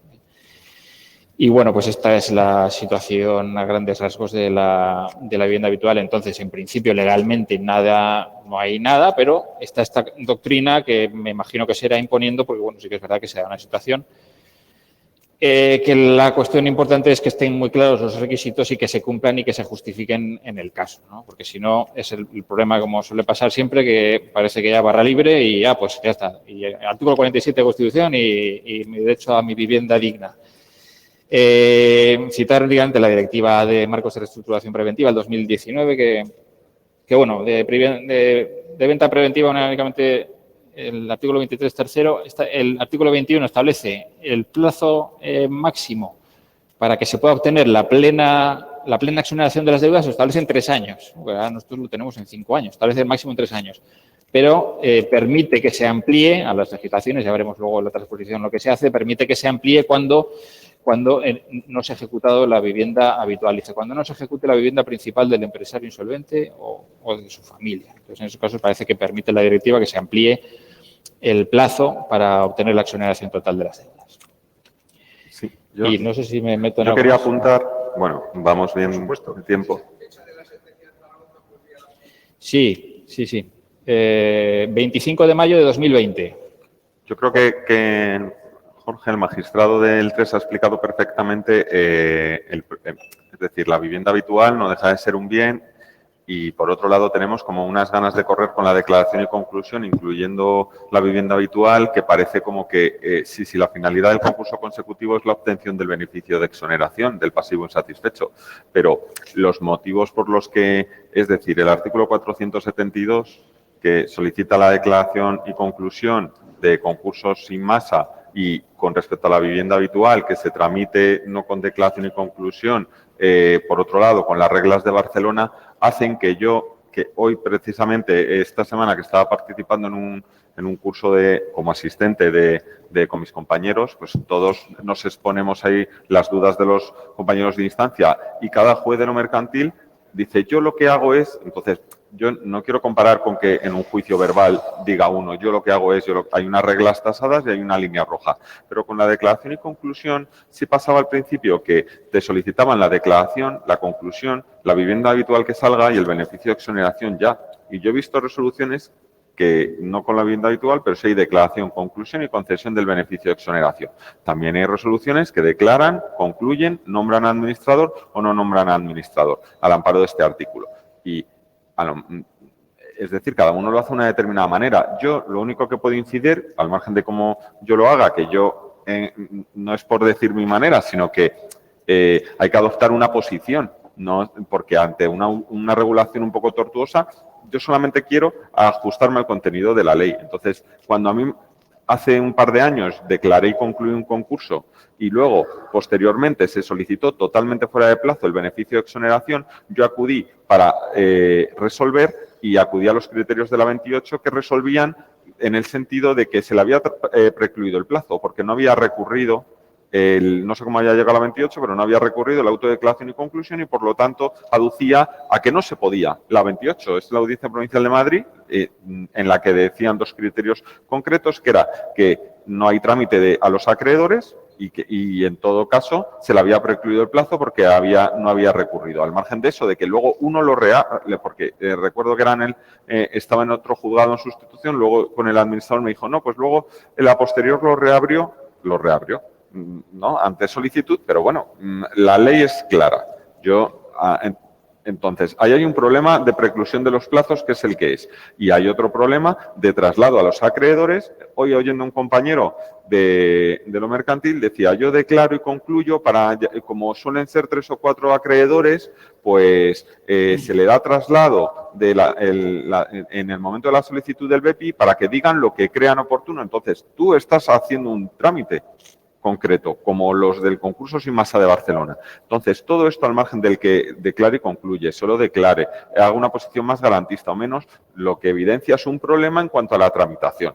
Y bueno, pues esta es la situación a grandes rasgos de la vivienda habitual. Entonces, en principio, legalmente no hay nada, pero está esta doctrina que me imagino que se irá imponiendo, porque bueno, sí que es verdad que se da una situación. Que la cuestión importante es que estén muy claros los requisitos y que se cumplan y que se justifiquen en el caso, ¿no? Porque si no, es el problema, como suele pasar siempre, que parece que ya barra libre y ya, pues ya está. Y artículo 47 de Constitución y mi derecho a mi vivienda digna. Citar únicamente la Directiva de Marcos de Reestructuración Preventiva del 2019, que bueno, de venta preventiva únicamente el artículo 23 tercero, el artículo 21 establece el plazo máximo para que se pueda obtener la plena exoneración de las deudas, se establece en 3 años. Ahora nosotros lo tenemos en 5 años, establece el máximo en 3 años. Pero permite que se amplíe a las legislaciones, ya veremos luego en la transposición lo que se hace, permite que se amplíe cuando no se ha ejecutado la vivienda habitual. Dice, cuando no se ejecute la vivienda principal del empresario insolvente o de su familia. Entonces, en esos casos parece que permite la directiva que se amplíe el plazo para obtener la exoneración total de las deudas. Sí, y no sé si me meto en yo algo quería más. apuntar, bueno, vamos bien de tiempo. Sí. 25 de mayo de 2020. Yo creo que Jorge, el magistrado del 3, ha explicado perfectamente, es decir, la vivienda habitual no deja de ser un bien y, por otro lado, tenemos como unas ganas de correr con la declaración y conclusión, incluyendo la vivienda habitual, que parece como que si la finalidad del concurso consecutivo es la obtención del beneficio de exoneración del pasivo insatisfecho. Pero los motivos por los que, es decir, el artículo 472, que solicita la declaración y conclusión de concursos sin masa, y con respecto a la vivienda habitual, que se tramite no con declaración y conclusión, por otro lado, con las reglas de Barcelona, hacen que hoy precisamente, esta semana que estaba participando en un curso como asistente con mis compañeros, pues todos nos exponemos ahí las dudas de los compañeros de instancia y cada juez de lo mercantil dice, yo lo que hago es, entonces, yo no quiero comparar con que en un juicio verbal diga uno, yo lo que hago es, hay unas reglas tasadas y hay una línea roja. Pero con la declaración y conclusión sí pasaba al principio que te solicitaban la declaración, la conclusión, la vivienda habitual que salga y el beneficio de exoneración ya. Y yo he visto resoluciones que no con la vivienda habitual, pero sí hay declaración, conclusión y concesión del beneficio de exoneración. También hay resoluciones que declaran, concluyen, nombran administrador o no nombran administrador al amparo de este artículo. Y es decir, cada uno lo hace de una determinada manera. Yo lo único que puedo incidir, al margen de cómo yo lo haga, que yo no es por decir mi manera, sino que hay que adoptar una posición, no porque ante una regulación un poco tortuosa, yo solamente quiero ajustarme al contenido de la ley. Entonces, cuando a mí hace un par de años declaré y concluí un concurso y luego, posteriormente, se solicitó totalmente fuera de plazo el beneficio de exoneración, yo acudí para resolver y acudí a los criterios de la 28 que resolvían en el sentido de que se le había precluido el plazo porque no había recurrido, no sé cómo había llegado a la 28, pero no había recurrido la autodeclaración y conclusión y, por lo tanto, aducía a que no se podía. La 28 es la Audiencia Provincial de Madrid, en la que decían 2 criterios concretos, que era que no hay trámite a los acreedores y en todo caso se le había precluido el plazo porque no había recurrido. Al margen de eso, de que luego uno porque recuerdo que estaba en otro juzgado en sustitución, luego con el administrador me dijo, no, pues luego a posterior lo reabrió, ¿no? Ante solicitud, pero bueno, la ley es clara. Entonces, ahí hay un problema de preclusión de los plazos, que es el que es. Y hay otro problema de traslado a los acreedores. Hoy, oyendo a un compañero de lo mercantil, decía, yo declaro y concluyo, como suelen ser 3 o 4 acreedores, pues se le da traslado en el momento de la solicitud del BEPI para que digan lo que crean oportuno. Entonces, tú estás haciendo un trámite concreto, como los del concurso sin masa de Barcelona. Entonces, todo esto al margen del que declare y concluye, solo declare, haga una posición más garantista o menos, lo que evidencia es un problema en cuanto a la tramitación.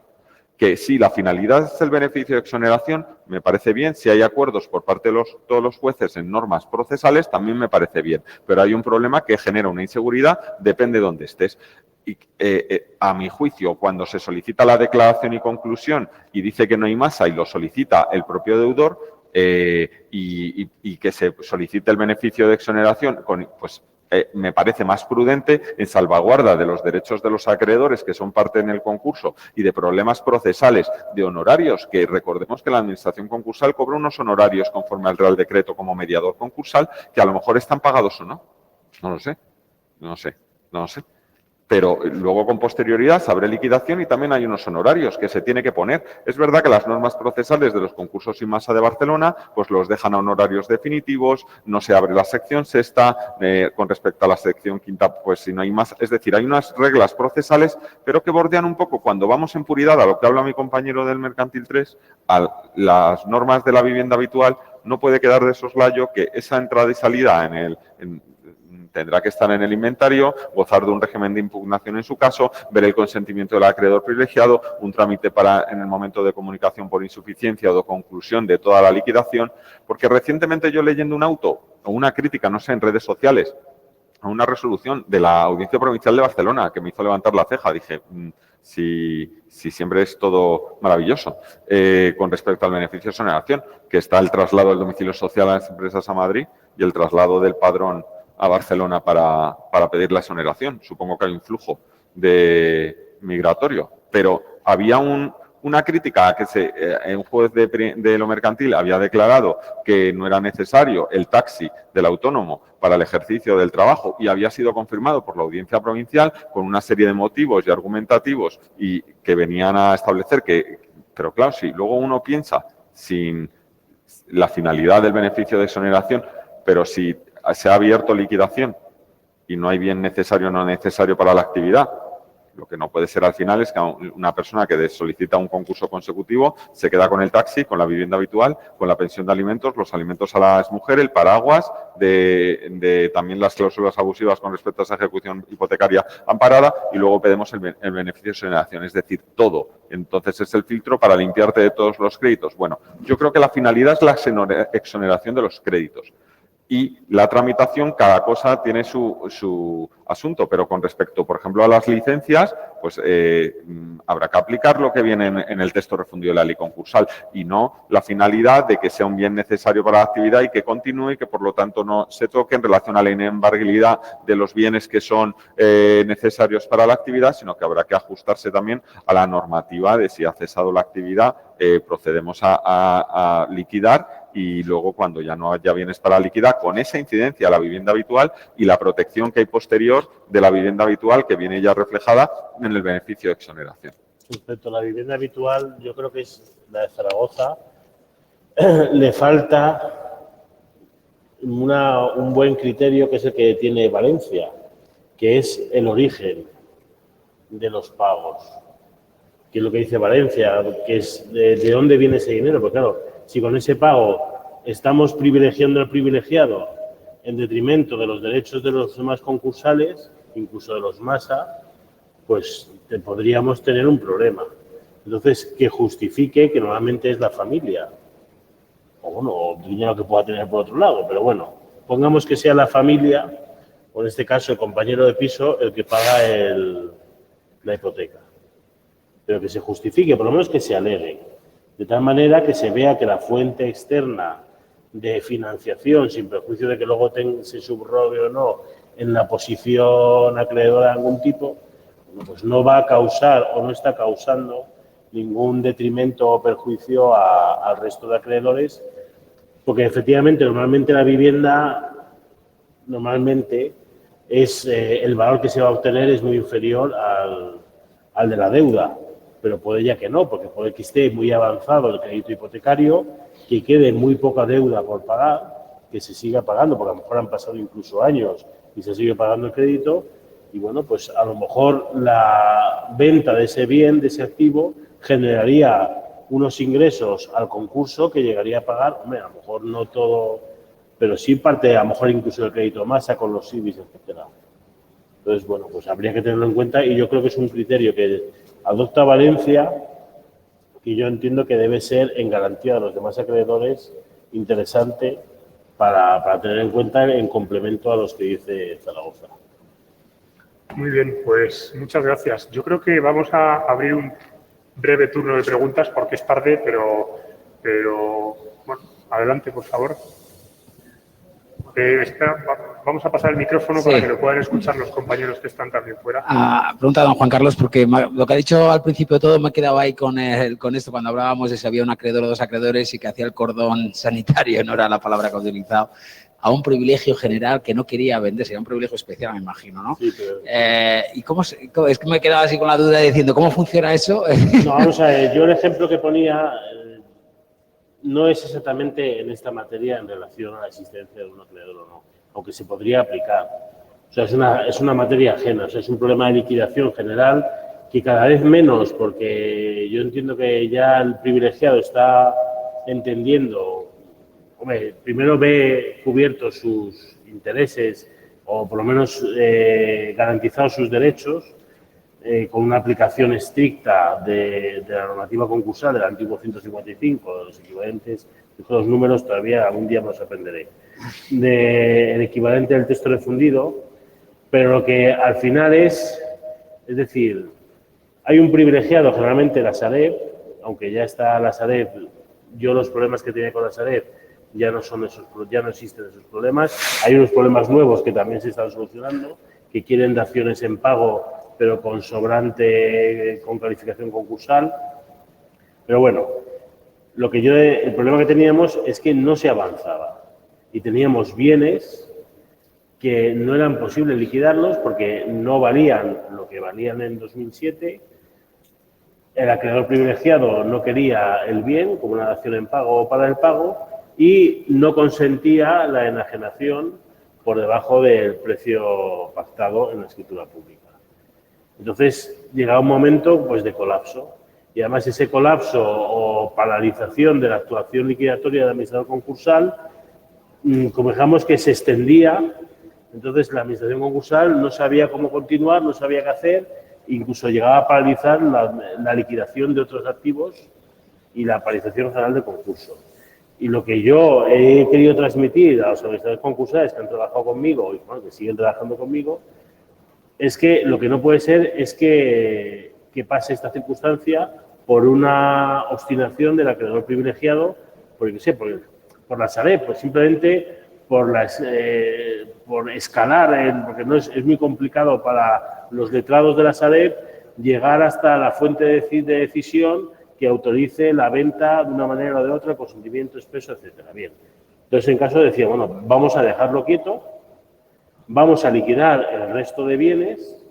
Que si la finalidad es el beneficio de exoneración, me parece bien. Si hay acuerdos por parte de todos los jueces en normas procesales, también me parece bien. Pero hay un problema que genera una inseguridad, depende de dónde estés. Y a mi juicio, cuando se solicita la declaración y conclusión y dice que no hay masa y lo solicita el propio deudor, y que se solicite el beneficio de exoneración, me parece más prudente en salvaguarda de los derechos de los acreedores que son parte en el concurso y de problemas procesales de honorarios, que recordemos que la Administración concursal cobra unos honorarios conforme al Real Decreto como mediador concursal, que a lo mejor están pagados o no. No lo sé. Pero luego con posterioridad abre liquidación y también hay unos honorarios que se tiene que poner. Es verdad que las normas procesales de los concursos sin masa de Barcelona pues los dejan a honorarios definitivos, no se abre la sección sexta, con respecto a la sección quinta pues si no hay más. Es decir, hay unas reglas procesales pero que bordean un poco cuando vamos en puridad a lo que habla mi compañero del Mercantil 3, a las normas de la vivienda habitual. No puede quedar de soslayo que esa entrada y salida tendrá que estar en el inventario, gozar de un régimen de impugnación en su caso, ver el consentimiento del acreedor privilegiado, un trámite en el momento de comunicación por insuficiencia o de conclusión de toda la liquidación, porque recientemente yo leyendo un auto o una crítica, no sé, en redes sociales, a una resolución de la Audiencia Provincial de Barcelona que me hizo levantar la ceja, dije, si siempre es todo maravilloso, con respecto al beneficio de exoneración, que está el traslado del domicilio social a las empresas a Madrid y el traslado del padrón a Barcelona para pedir la exoneración. Supongo que hay un flujo migratorio, pero había una crítica a que un juez de lo mercantil había declarado que no era necesario el taxi del autónomo para el ejercicio del trabajo y había sido confirmado por la Audiencia Provincial con una serie de motivos y argumentativos y que venían a establecer pero claro, si luego uno piensa sin la finalidad del beneficio de exoneración, pero si se ha abierto liquidación y no hay bien necesario o no necesario para la actividad, lo que no puede ser al final es que una persona que solicita un concurso consecutivo se queda con el taxi, con la vivienda habitual, con la pensión de alimentos, los alimentos a la exmujer, el paraguas, también las cláusulas abusivas con respecto a esa ejecución hipotecaria amparada y luego pedimos el beneficio de exoneración, es decir, todo. Entonces es el filtro para limpiarte de todos los créditos. Bueno, yo creo que la finalidad es la exoneración de los créditos. Y la tramitación, cada cosa tiene su asunto, pero con respecto, por ejemplo, a las licencias, pues habrá que aplicar lo que viene en el texto refundido de la ley concursal y no la finalidad de que sea un bien necesario para la actividad y que continúe y que, por lo tanto, no se toque en relación a la inembargabilidad de los bienes que son necesarios para la actividad, sino que habrá que ajustarse también a la normativa de si ha cesado la actividad, procedemos a liquidar y luego cuando ya no haya bienes para liquidar, con esa incidencia a la vivienda habitual y la protección que hay posterior de la vivienda habitual que viene ya reflejada en el beneficio de exoneración. Respecto a la vivienda habitual, yo creo que es la de Zaragoza, le falta un buen criterio que es el que tiene Valencia, que es el origen de los pagos. Que es lo que dice Valencia, que es de dónde viene ese dinero, porque claro, si con ese pago estamos privilegiando al privilegiado en detrimento de los derechos de los demás concursales, incluso de los masa, pues podríamos tener un problema. Entonces, que justifique que normalmente es la familia, o bueno, o dinero que pueda tener por otro lado, pero bueno, pongamos que sea la familia, o en este caso el compañero de piso, el que paga la hipoteca. Pero que se justifique, por lo menos que se alegue. De tal manera que se vea que la fuente externa de financiación, sin perjuicio de que luego se subrogue o no en la posición acreedora de algún tipo, pues no va a causar o no está causando ningún detrimento o perjuicio al resto de acreedores, porque efectivamente normalmente la vivienda, el valor que se va a obtener es muy inferior al de la deuda. Pero puede ya que no, porque puede que esté muy avanzado el crédito hipotecario, que quede muy poca deuda por pagar, que se siga pagando, porque a lo mejor han pasado incluso años y se sigue pagando el crédito, y bueno, pues a lo mejor la venta de ese bien, de ese activo, generaría unos ingresos al concurso que llegaría a pagar, hombre, a lo mejor no todo, pero sí parte, a lo mejor incluso el crédito masa con los IBIs, etcétera. Entonces, bueno, pues habría que tenerlo en cuenta y yo creo que es un criterio que adopta Valencia, que yo entiendo que debe ser en garantía de los demás acreedores interesante para tener en cuenta en complemento a los que dice Zaragoza. Muy bien, pues muchas gracias. Yo creo que vamos a abrir un breve turno de preguntas porque es tarde, pero bueno, Adelante, por favor. Vamos a pasar el micrófono Sí. para que lo puedan escuchar los compañeros que están también fuera. Pregunta a don Juan Carlos, porque lo que ha dicho al principio de todo me he quedado ahí con esto, cuando hablábamos de si había un acreedor o dos acreedores y que hacía el cordón sanitario, no era la palabra que he utilizado, a un privilegio general que no quería vender, sería un privilegio especial, me imagino, ¿no? Sí, pero... ¿Y es que me he quedado así con la duda diciendo, ¿cómo funciona eso? No, vamos a ver, yo el ejemplo que ponía no es exactamente en esta materia en relación a la existencia de un acreedor o no, aunque se podría aplicar. O sea, es una materia ajena, o sea, es un problema de liquidación general que cada vez menos, porque yo entiendo que ya el privilegiado está entendiendo, hombre, primero ve cubiertos sus intereses o por lo menos garantizados sus derechos, con una aplicación estricta de la normativa concursal del antiguo 155, de los equivalentes, dijo los números, todavía algún día me los aprenderé, del equivalente del texto refundido, pero lo que al final es decir, hay un privilegiado, generalmente la Sareb, aunque ya está la Sareb, yo los problemas que tenía con la Sareb ya no existen esos problemas, hay unos problemas nuevos que también se están solucionando, que quieren daciones en pago pero con sobrante, con calificación concursal. Pero bueno, el problema que teníamos es que no se avanzaba y teníamos bienes que no eran posibles liquidarlos porque no valían lo que valían en 2007. El acreedor privilegiado no quería el bien como una dación en pago o para el pago y no consentía la enajenación por debajo del precio pactado en la escritura pública. Entonces, llegaba un momento pues, de colapso. Y además ese colapso o paralización de la actuación liquidatoria del administrador concursal, como dejamos que se extendía, entonces la administración concursal no sabía cómo continuar, no sabía qué hacer, incluso llegaba a paralizar la liquidación de otros activos y la paralización general de concurso. Y lo que yo he querido transmitir a los administradores concursales que han trabajado conmigo y bueno, que siguen trabajando conmigo, es que lo que no puede ser es que pase esta circunstancia por una obstinación del acreedor privilegiado, por la Sareb, pues simplemente por escalar, porque no es muy complicado para los letrados de la Sareb llegar hasta la fuente de decisión que autorice la venta de una manera o de otra, consentimiento expreso, etcétera. Bien. Entonces, en caso decía, bueno, vamos a dejarlo quieto, vamos a liquidar el resto de bienes,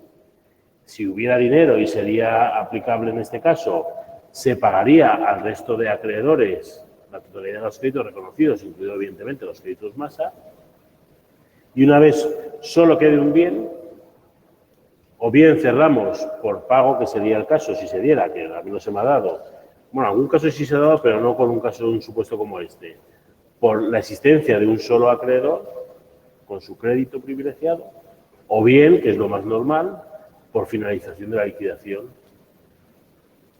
si hubiera dinero y sería aplicable en este caso, se pagaría al resto de acreedores la totalidad de los créditos reconocidos, incluido evidentemente los créditos masa, y una vez solo quede un bien, o bien cerramos por pago, que sería el caso si se diera, que a mí no se me ha dado, bueno, en algún caso sí se ha dado, pero no con un caso de un supuesto como este, por la existencia de un solo acreedor, con su crédito privilegiado, o bien, que es lo más normal, por finalización de la liquidación.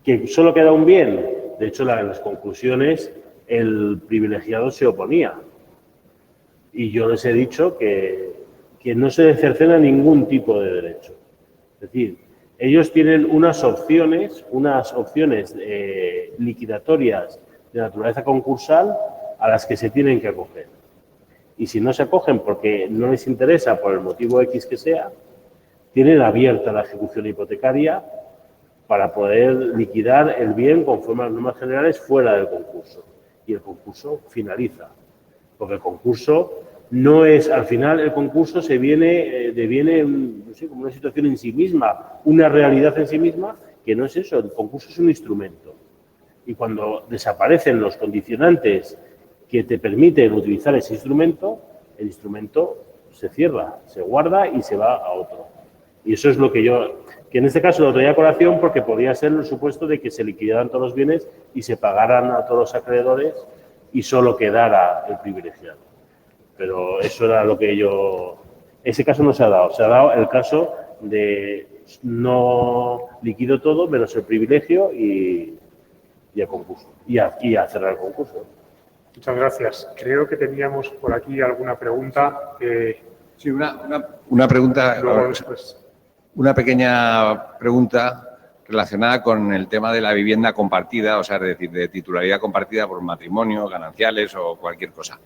Que solo queda un bien. De hecho, en las conclusiones, el privilegiado se oponía. Y yo les he dicho que no se cercena ningún tipo de derecho. Es decir, ellos tienen unas opciones liquidatorias de naturaleza concursal a las que se tienen que acoger. Y si no se acogen porque no les interesa por el motivo X que sea, tienen abierta la ejecución hipotecaria para poder liquidar el bien conforme a las normas generales fuera del concurso. Y el concurso finaliza. Porque el concurso no es, al final el concurso deviene no sé, como una situación en sí misma, una realidad en sí misma, que no es eso, el concurso es un instrumento. Y cuando desaparecen los condicionantes que te permiten utilizar ese instrumento, el instrumento se cierra, se guarda y se va a otro. Y eso es lo que en este caso lo traía a colación porque podría ser el supuesto de que se liquidaran todos los bienes y se pagaran a todos los acreedores y solo quedara el privilegiado. Pero eso era lo que ese caso no se ha dado el caso de no liquido todo menos el privilegio y a concurso, y a cerrar el concurso. Muchas gracias. Creo que teníamos por aquí alguna pregunta. Sí, una pregunta, Luego después. una pequeña pregunta relacionada con el tema de la vivienda compartida, o sea, es decir, de titularidad compartida por matrimonio, gananciales o cualquier cosa.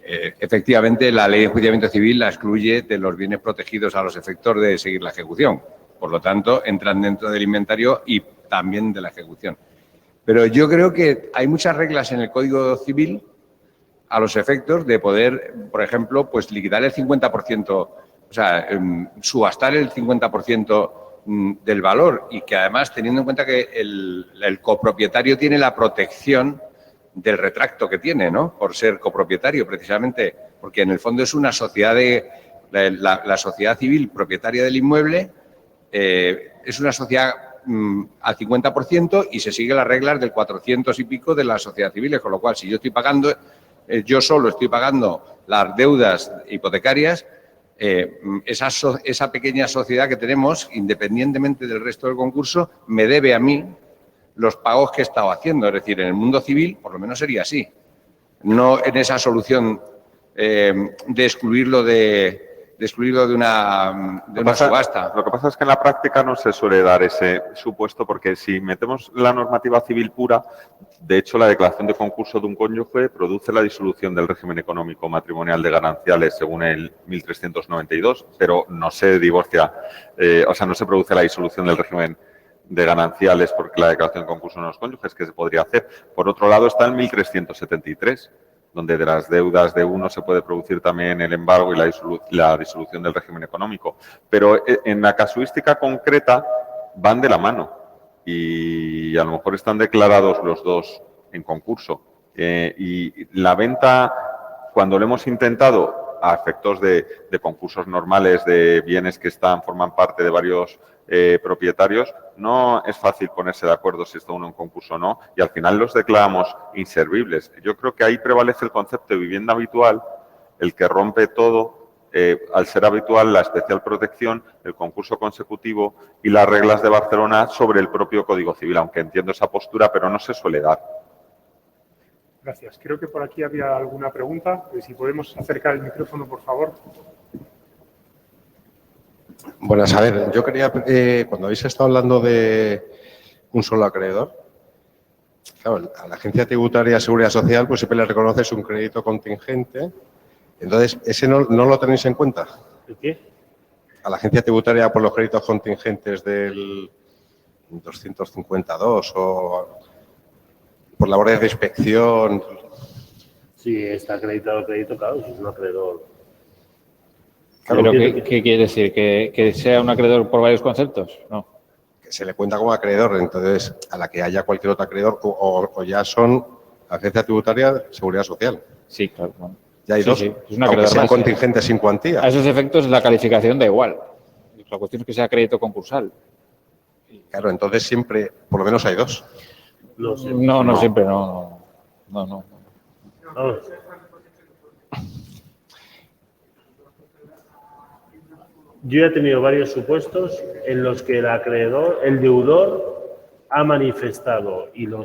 Efectivamente, la ley de enjuiciamiento civil la excluye de los bienes protegidos a los efectos de seguir la ejecución. Por lo tanto, entran dentro del inventario y también de la ejecución. Pero yo creo que hay muchas reglas en el Código Civil a los efectos de poder, por ejemplo, pues liquidar el 50%, o sea, subastar el 50% del valor y que además, teniendo en cuenta que el copropietario tiene la protección del retracto que tiene, ¿no? Por ser copropietario, precisamente, porque en el fondo es una sociedad la sociedad civil propietaria del inmueble, es una sociedad al 50% y se siguen las reglas del 400 y pico de las sociedades civiles, con lo cual, si yo estoy pagando, yo solo estoy pagando las deudas hipotecarias, esa pequeña sociedad que tenemos, independientemente del resto del concurso, me debe a mí los pagos que he estado haciendo. Es decir, en el mundo civil, por lo menos sería así. No en esa solución de excluirlo de una subasta. Lo que pasa es que en la práctica no se suele dar ese supuesto, porque si metemos la normativa civil pura, de hecho la declaración de concurso de un cónyuge produce la disolución del régimen económico matrimonial de gananciales según el 1392, pero no se divorcia, o sea, no se produce la disolución del régimen de gananciales porque la declaración de concurso de los cónyuges, que se podría hacer. Por otro lado está el 1373, donde de las deudas de uno se puede producir también el embargo y la disolución del régimen económico. Pero en la casuística concreta van de la mano y a lo mejor están declarados los dos en concurso. Y la venta, cuando lo hemos intentado a efectos de concursos normales de bienes que forman parte de varios propietarios, no es fácil ponerse de acuerdo si está uno en concurso o no, y al final los declaramos inservibles. Yo creo que ahí prevalece el concepto de vivienda habitual, el que rompe todo, al ser habitual la especial protección, el concurso consecutivo y las reglas de Barcelona sobre el propio Código Civil, aunque entiendo esa postura, pero no se suele dar. Gracias. Creo que por aquí había alguna pregunta. Si podemos acercar el micrófono, por favor. Buenas, a ver, yo quería, cuando habéis estado hablando de un solo acreedor, claro, a la Agencia Tributaria de Seguridad Social pues siempre le reconoces un crédito contingente, entonces, ¿ese no lo tenéis en cuenta? ¿El qué? A la Agencia Tributaria por los créditos contingentes del 252 o por labores de inspección. Sí, está acreditado el crédito, claro, si es un acreedor. ¿Pero qué quiere decir? ¿Que sea un acreedor por varios conceptos? No. Que se le cuenta como acreedor, entonces a la que haya cualquier otro acreedor o ya son Agencia Tributaria de Seguridad Social. Sí, claro. Bueno. Ya hay dos, sí, es un aunque acreedor sean más, contingentes sin cuantía. A esos efectos la calificación da igual. La cuestión es que sea crédito concursal. Claro, entonces siempre, por lo menos hay dos. No sé. No siempre, no. Vamos. Yo he tenido varios supuestos en los que el acreedor, el deudor, ha manifestado y de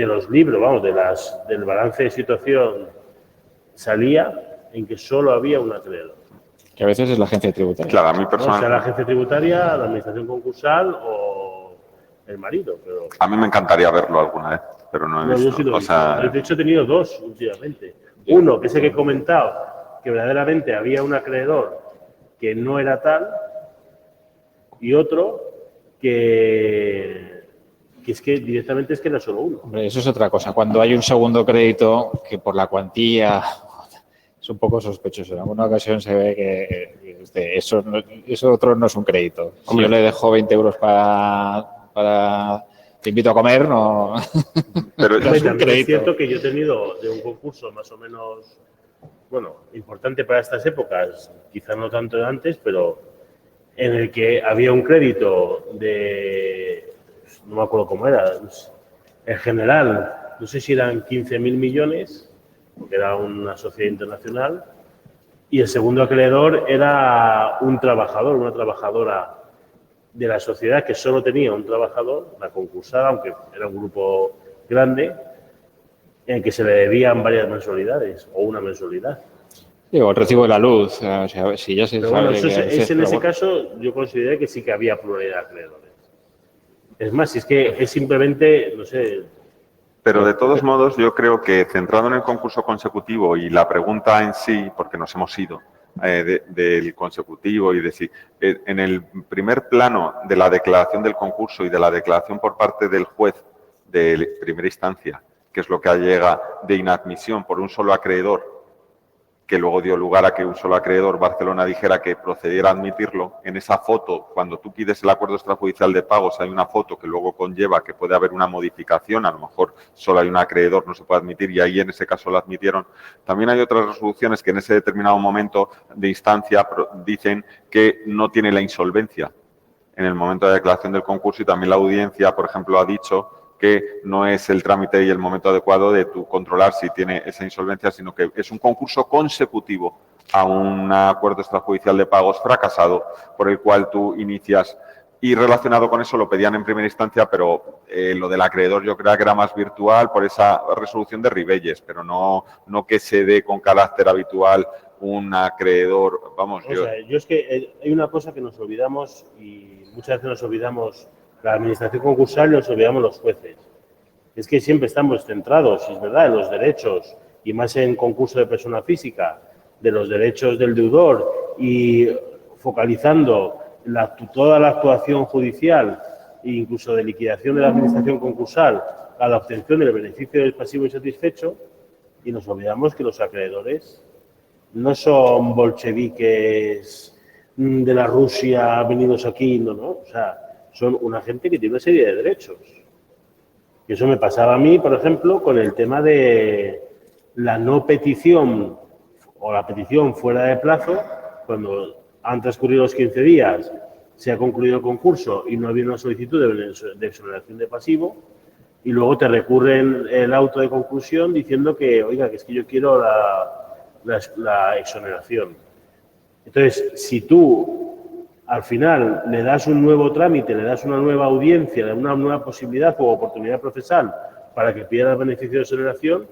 los libros, vamos, del balance de situación salía en que solo había un acreedor. Que a veces es la agencia tributaria. Claro, a mí O personalmente. sea, la agencia tributaria, la administración concursal o el marido. Pero A mí me encantaría verlo alguna vez, pero no he no, yo visto. sí lo he O sea, visto. De hecho, he tenido dos últimamente. Uno, que es el que he comentado, que verdaderamente había un acreedor que no era tal, y otro que es que directamente es que era solo uno. Hombre, eso es otra cosa. Cuando hay un segundo crédito que por la cuantía es un poco sospechoso. En alguna ocasión se ve que eso otro no es un crédito. Si yo le dejo 20 euros para te invito a comer, no, pero no es un También es crédito. cierto que yo he tenido de un concurso más o menos, bueno, importante para estas épocas, quizás no tanto de antes, pero en el que había un crédito de, no me acuerdo cómo era, en general, no sé si eran 15.000 millones, porque era una sociedad internacional, y el segundo acreedor era un trabajador, una trabajadora de la sociedad que solo tenía un trabajador, la concursada, aunque era un grupo grande, en el que se le debían varias mensualidades o una mensualidad. Digo, el recibo de la luz, o sea, si ya se Pero sabe bueno, eso que es, en pero ese bueno. caso yo consideré que sí que había pluralidad de acreedores. Es más, si es que es simplemente, no sé... Pero de todos modos, yo creo que centrado en el concurso consecutivo y la pregunta en sí, porque nos hemos ido del consecutivo y de si en el primer plano de la declaración del concurso y de la declaración por parte del juez de primera instancia, que es lo que llega de inadmisión por un solo acreedor, que luego dio lugar a que un solo acreedor, Barcelona, dijera que procediera a admitirlo, en esa foto, cuando tú pides el acuerdo extrajudicial de pagos, hay una foto que luego conlleva que puede haber una modificación, a lo mejor solo hay un acreedor, no se puede admitir, y ahí en ese caso lo admitieron. También hay otras resoluciones que en ese determinado momento de instancia dicen que no tiene la insolvencia en el momento de declaración del concurso, y también la audiencia, por ejemplo, ha dicho que no es el trámite y el momento adecuado de tú controlar si tiene esa insolvencia, sino que es un concurso consecutivo a un acuerdo extrajudicial de pagos fracasado por el cual tú inicias. Y relacionado con eso lo pedían en primera instancia, pero lo del acreedor yo creo que era más virtual por esa resolución de Ribelles, pero no que se dé con carácter habitual un acreedor. Vamos, O sea, yo es que hay una cosa que nos olvidamos y muchas veces nos olvidamos la administración concursal y nos olvidamos los jueces. Es que siempre estamos centrados, es verdad, en los derechos y más en concurso de persona física, de los derechos del deudor y focalizando toda la actuación judicial e incluso de liquidación de la administración concursal a la obtención del beneficio del pasivo insatisfecho, y nos olvidamos que los acreedores no son bolcheviques de la Rusia venidos aquí, no, o sea, son una gente que tiene una serie de derechos. Y eso me pasaba a mí, por ejemplo, con el tema de la no petición o la petición fuera de plazo, cuando han transcurrido los 15 días, se ha concluido el concurso y no ha habido una solicitud de exoneración de pasivo, y luego te recurren el auto de conclusión diciendo que, oiga, que es que yo quiero la exoneración. Entonces, si tú al final le das un nuevo trámite, le das una nueva audiencia, le das una nueva posibilidad o oportunidad procesal para que pida el beneficio de exoneración,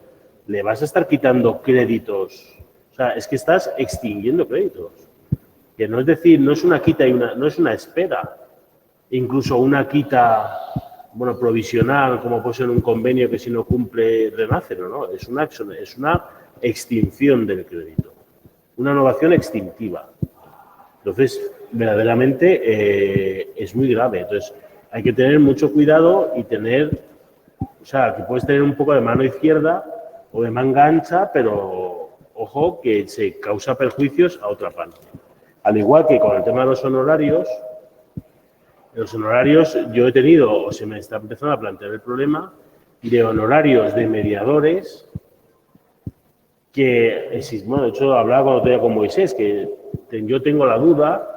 le vas a estar quitando créditos. O sea, es que estás extinguiendo créditos. Que no es decir, no es una quita y no es una espera. Incluso una quita, bueno, provisional, como puede ser un convenio que si no cumple renace, no, es una extinción del crédito. Una innovación extintiva. Entonces, verdaderamente es muy grave. Entonces, hay que tener mucho cuidado y tener, o sea, que puedes tener un poco de mano izquierda o de manga ancha, pero ojo que se causa perjuicios a otra parte. Al igual que con el tema de los honorarios, yo he tenido, o se me está empezando a plantear el problema, de honorarios de mediadores que, bueno, de hecho hablaba cuando tenía con Moisés, que yo tengo la duda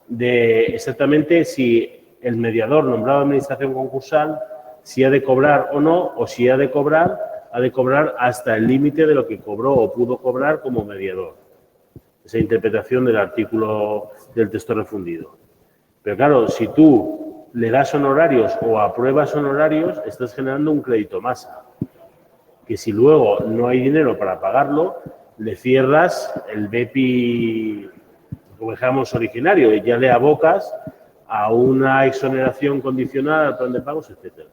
de exactamente si el mediador nombrado en administración concursal, si ha de cobrar o no, o si ha de cobrar hasta el límite de lo que cobró o pudo cobrar como mediador. Esa interpretación del artículo del texto refundido. Pero claro, si tú le das honorarios o apruebas honorarios, estás generando un crédito masa. Que si luego no hay dinero para pagarlo, le cierras el BEPI, como dijéramos, originario, y ya le abocas a una exoneración condicional al plan de pagos, etc.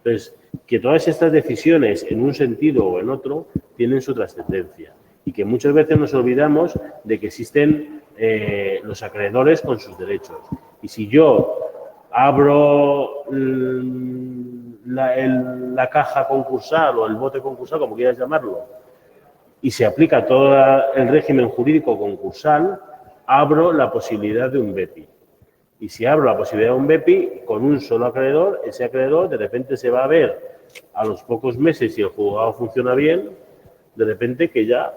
Entonces, que todas estas decisiones, en un sentido o en otro, tienen su trascendencia. Y que muchas veces nos olvidamos de que existen los acreedores con sus derechos. Y si yo abro la caja concursal o el bote concursal, como quieras llamarlo, y se aplica todo el régimen jurídico concursal, abro la posibilidad de un BEPI. Y si abro la posibilidad de un BEPI con un solo acreedor, ese acreedor de repente se va a ver a los pocos meses, si el juzgado funciona bien, de repente que ya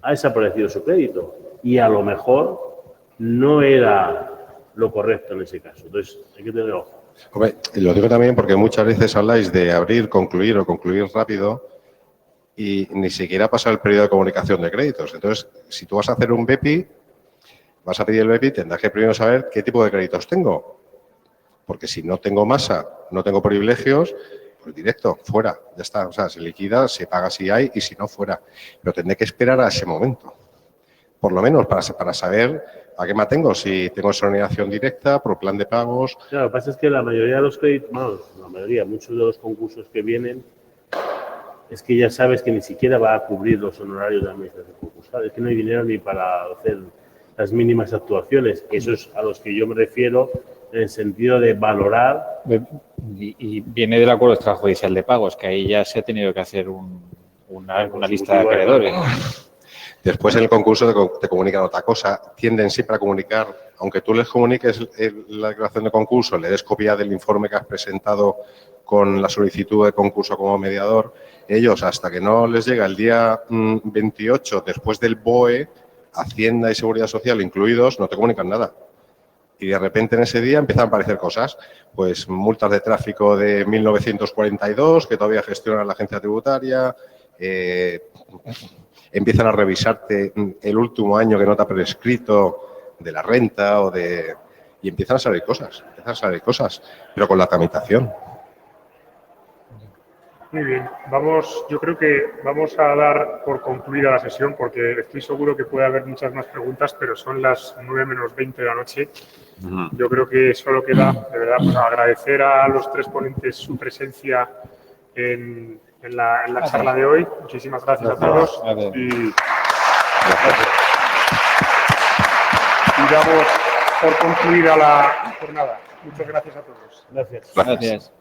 ha desaparecido su crédito. Y a lo mejor no era lo correcto en ese caso. Entonces, hay que tener ojo. Hombre, lo digo también porque muchas veces habláis de abrir, concluir o concluir rápido y ni siquiera pasa el periodo de comunicación de créditos. Entonces, si tú vas a hacer un BEPI, vas a pedir el BEPI, tendrás que primero saber qué tipo de créditos tengo. Porque si no tengo masa, no tengo privilegios, Pues directo, fuera, ya está. O sea, se liquida, se paga si hay y si no, fuera. Pero tendré que esperar a ese momento. Por lo menos para saber a qué me atengo, si tengo exoneración directa, por plan de pagos. Claro, lo que pasa es que la mayoría de los créditos, bueno, la mayoría, muchos de los concursos que vienen, es que ya sabes que ni siquiera va a cubrir los honorarios de la administración concursal. Es que no hay dinero ni para hacer las mínimas actuaciones. Eso es a los que yo me refiero en el sentido de valorar. Y viene del acuerdo extrajudicial de pagos, que ahí ya se ha tenido que hacer una lista de acreedores. Después en el concurso te comunican otra cosa. Tienden siempre a comunicar, aunque tú les comuniques la declaración de concurso, le des copia del informe que has presentado con la solicitud de concurso como mediador, ellos hasta que no les llega el día 28, después del BOE, Hacienda y Seguridad Social incluidos, no te comunican nada. Y de repente en ese día empiezan a aparecer cosas, pues multas de tráfico de 1942 que todavía gestiona la agencia tributaria, empiezan a revisarte el último año que no te ha prescrito de la renta y empiezan a salir cosas, pero con la tramitación. Muy bien, yo creo que vamos a dar por concluida la sesión porque estoy seguro que puede haber muchas más preguntas, pero son las 9 menos 20 de la noche. Yo creo que solo queda, de verdad, pues agradecer a los tres ponentes su presencia en la charla de hoy. Muchísimas gracias a todos. Y damos por concluida la jornada. Muchas gracias a todos. Gracias. Gracias.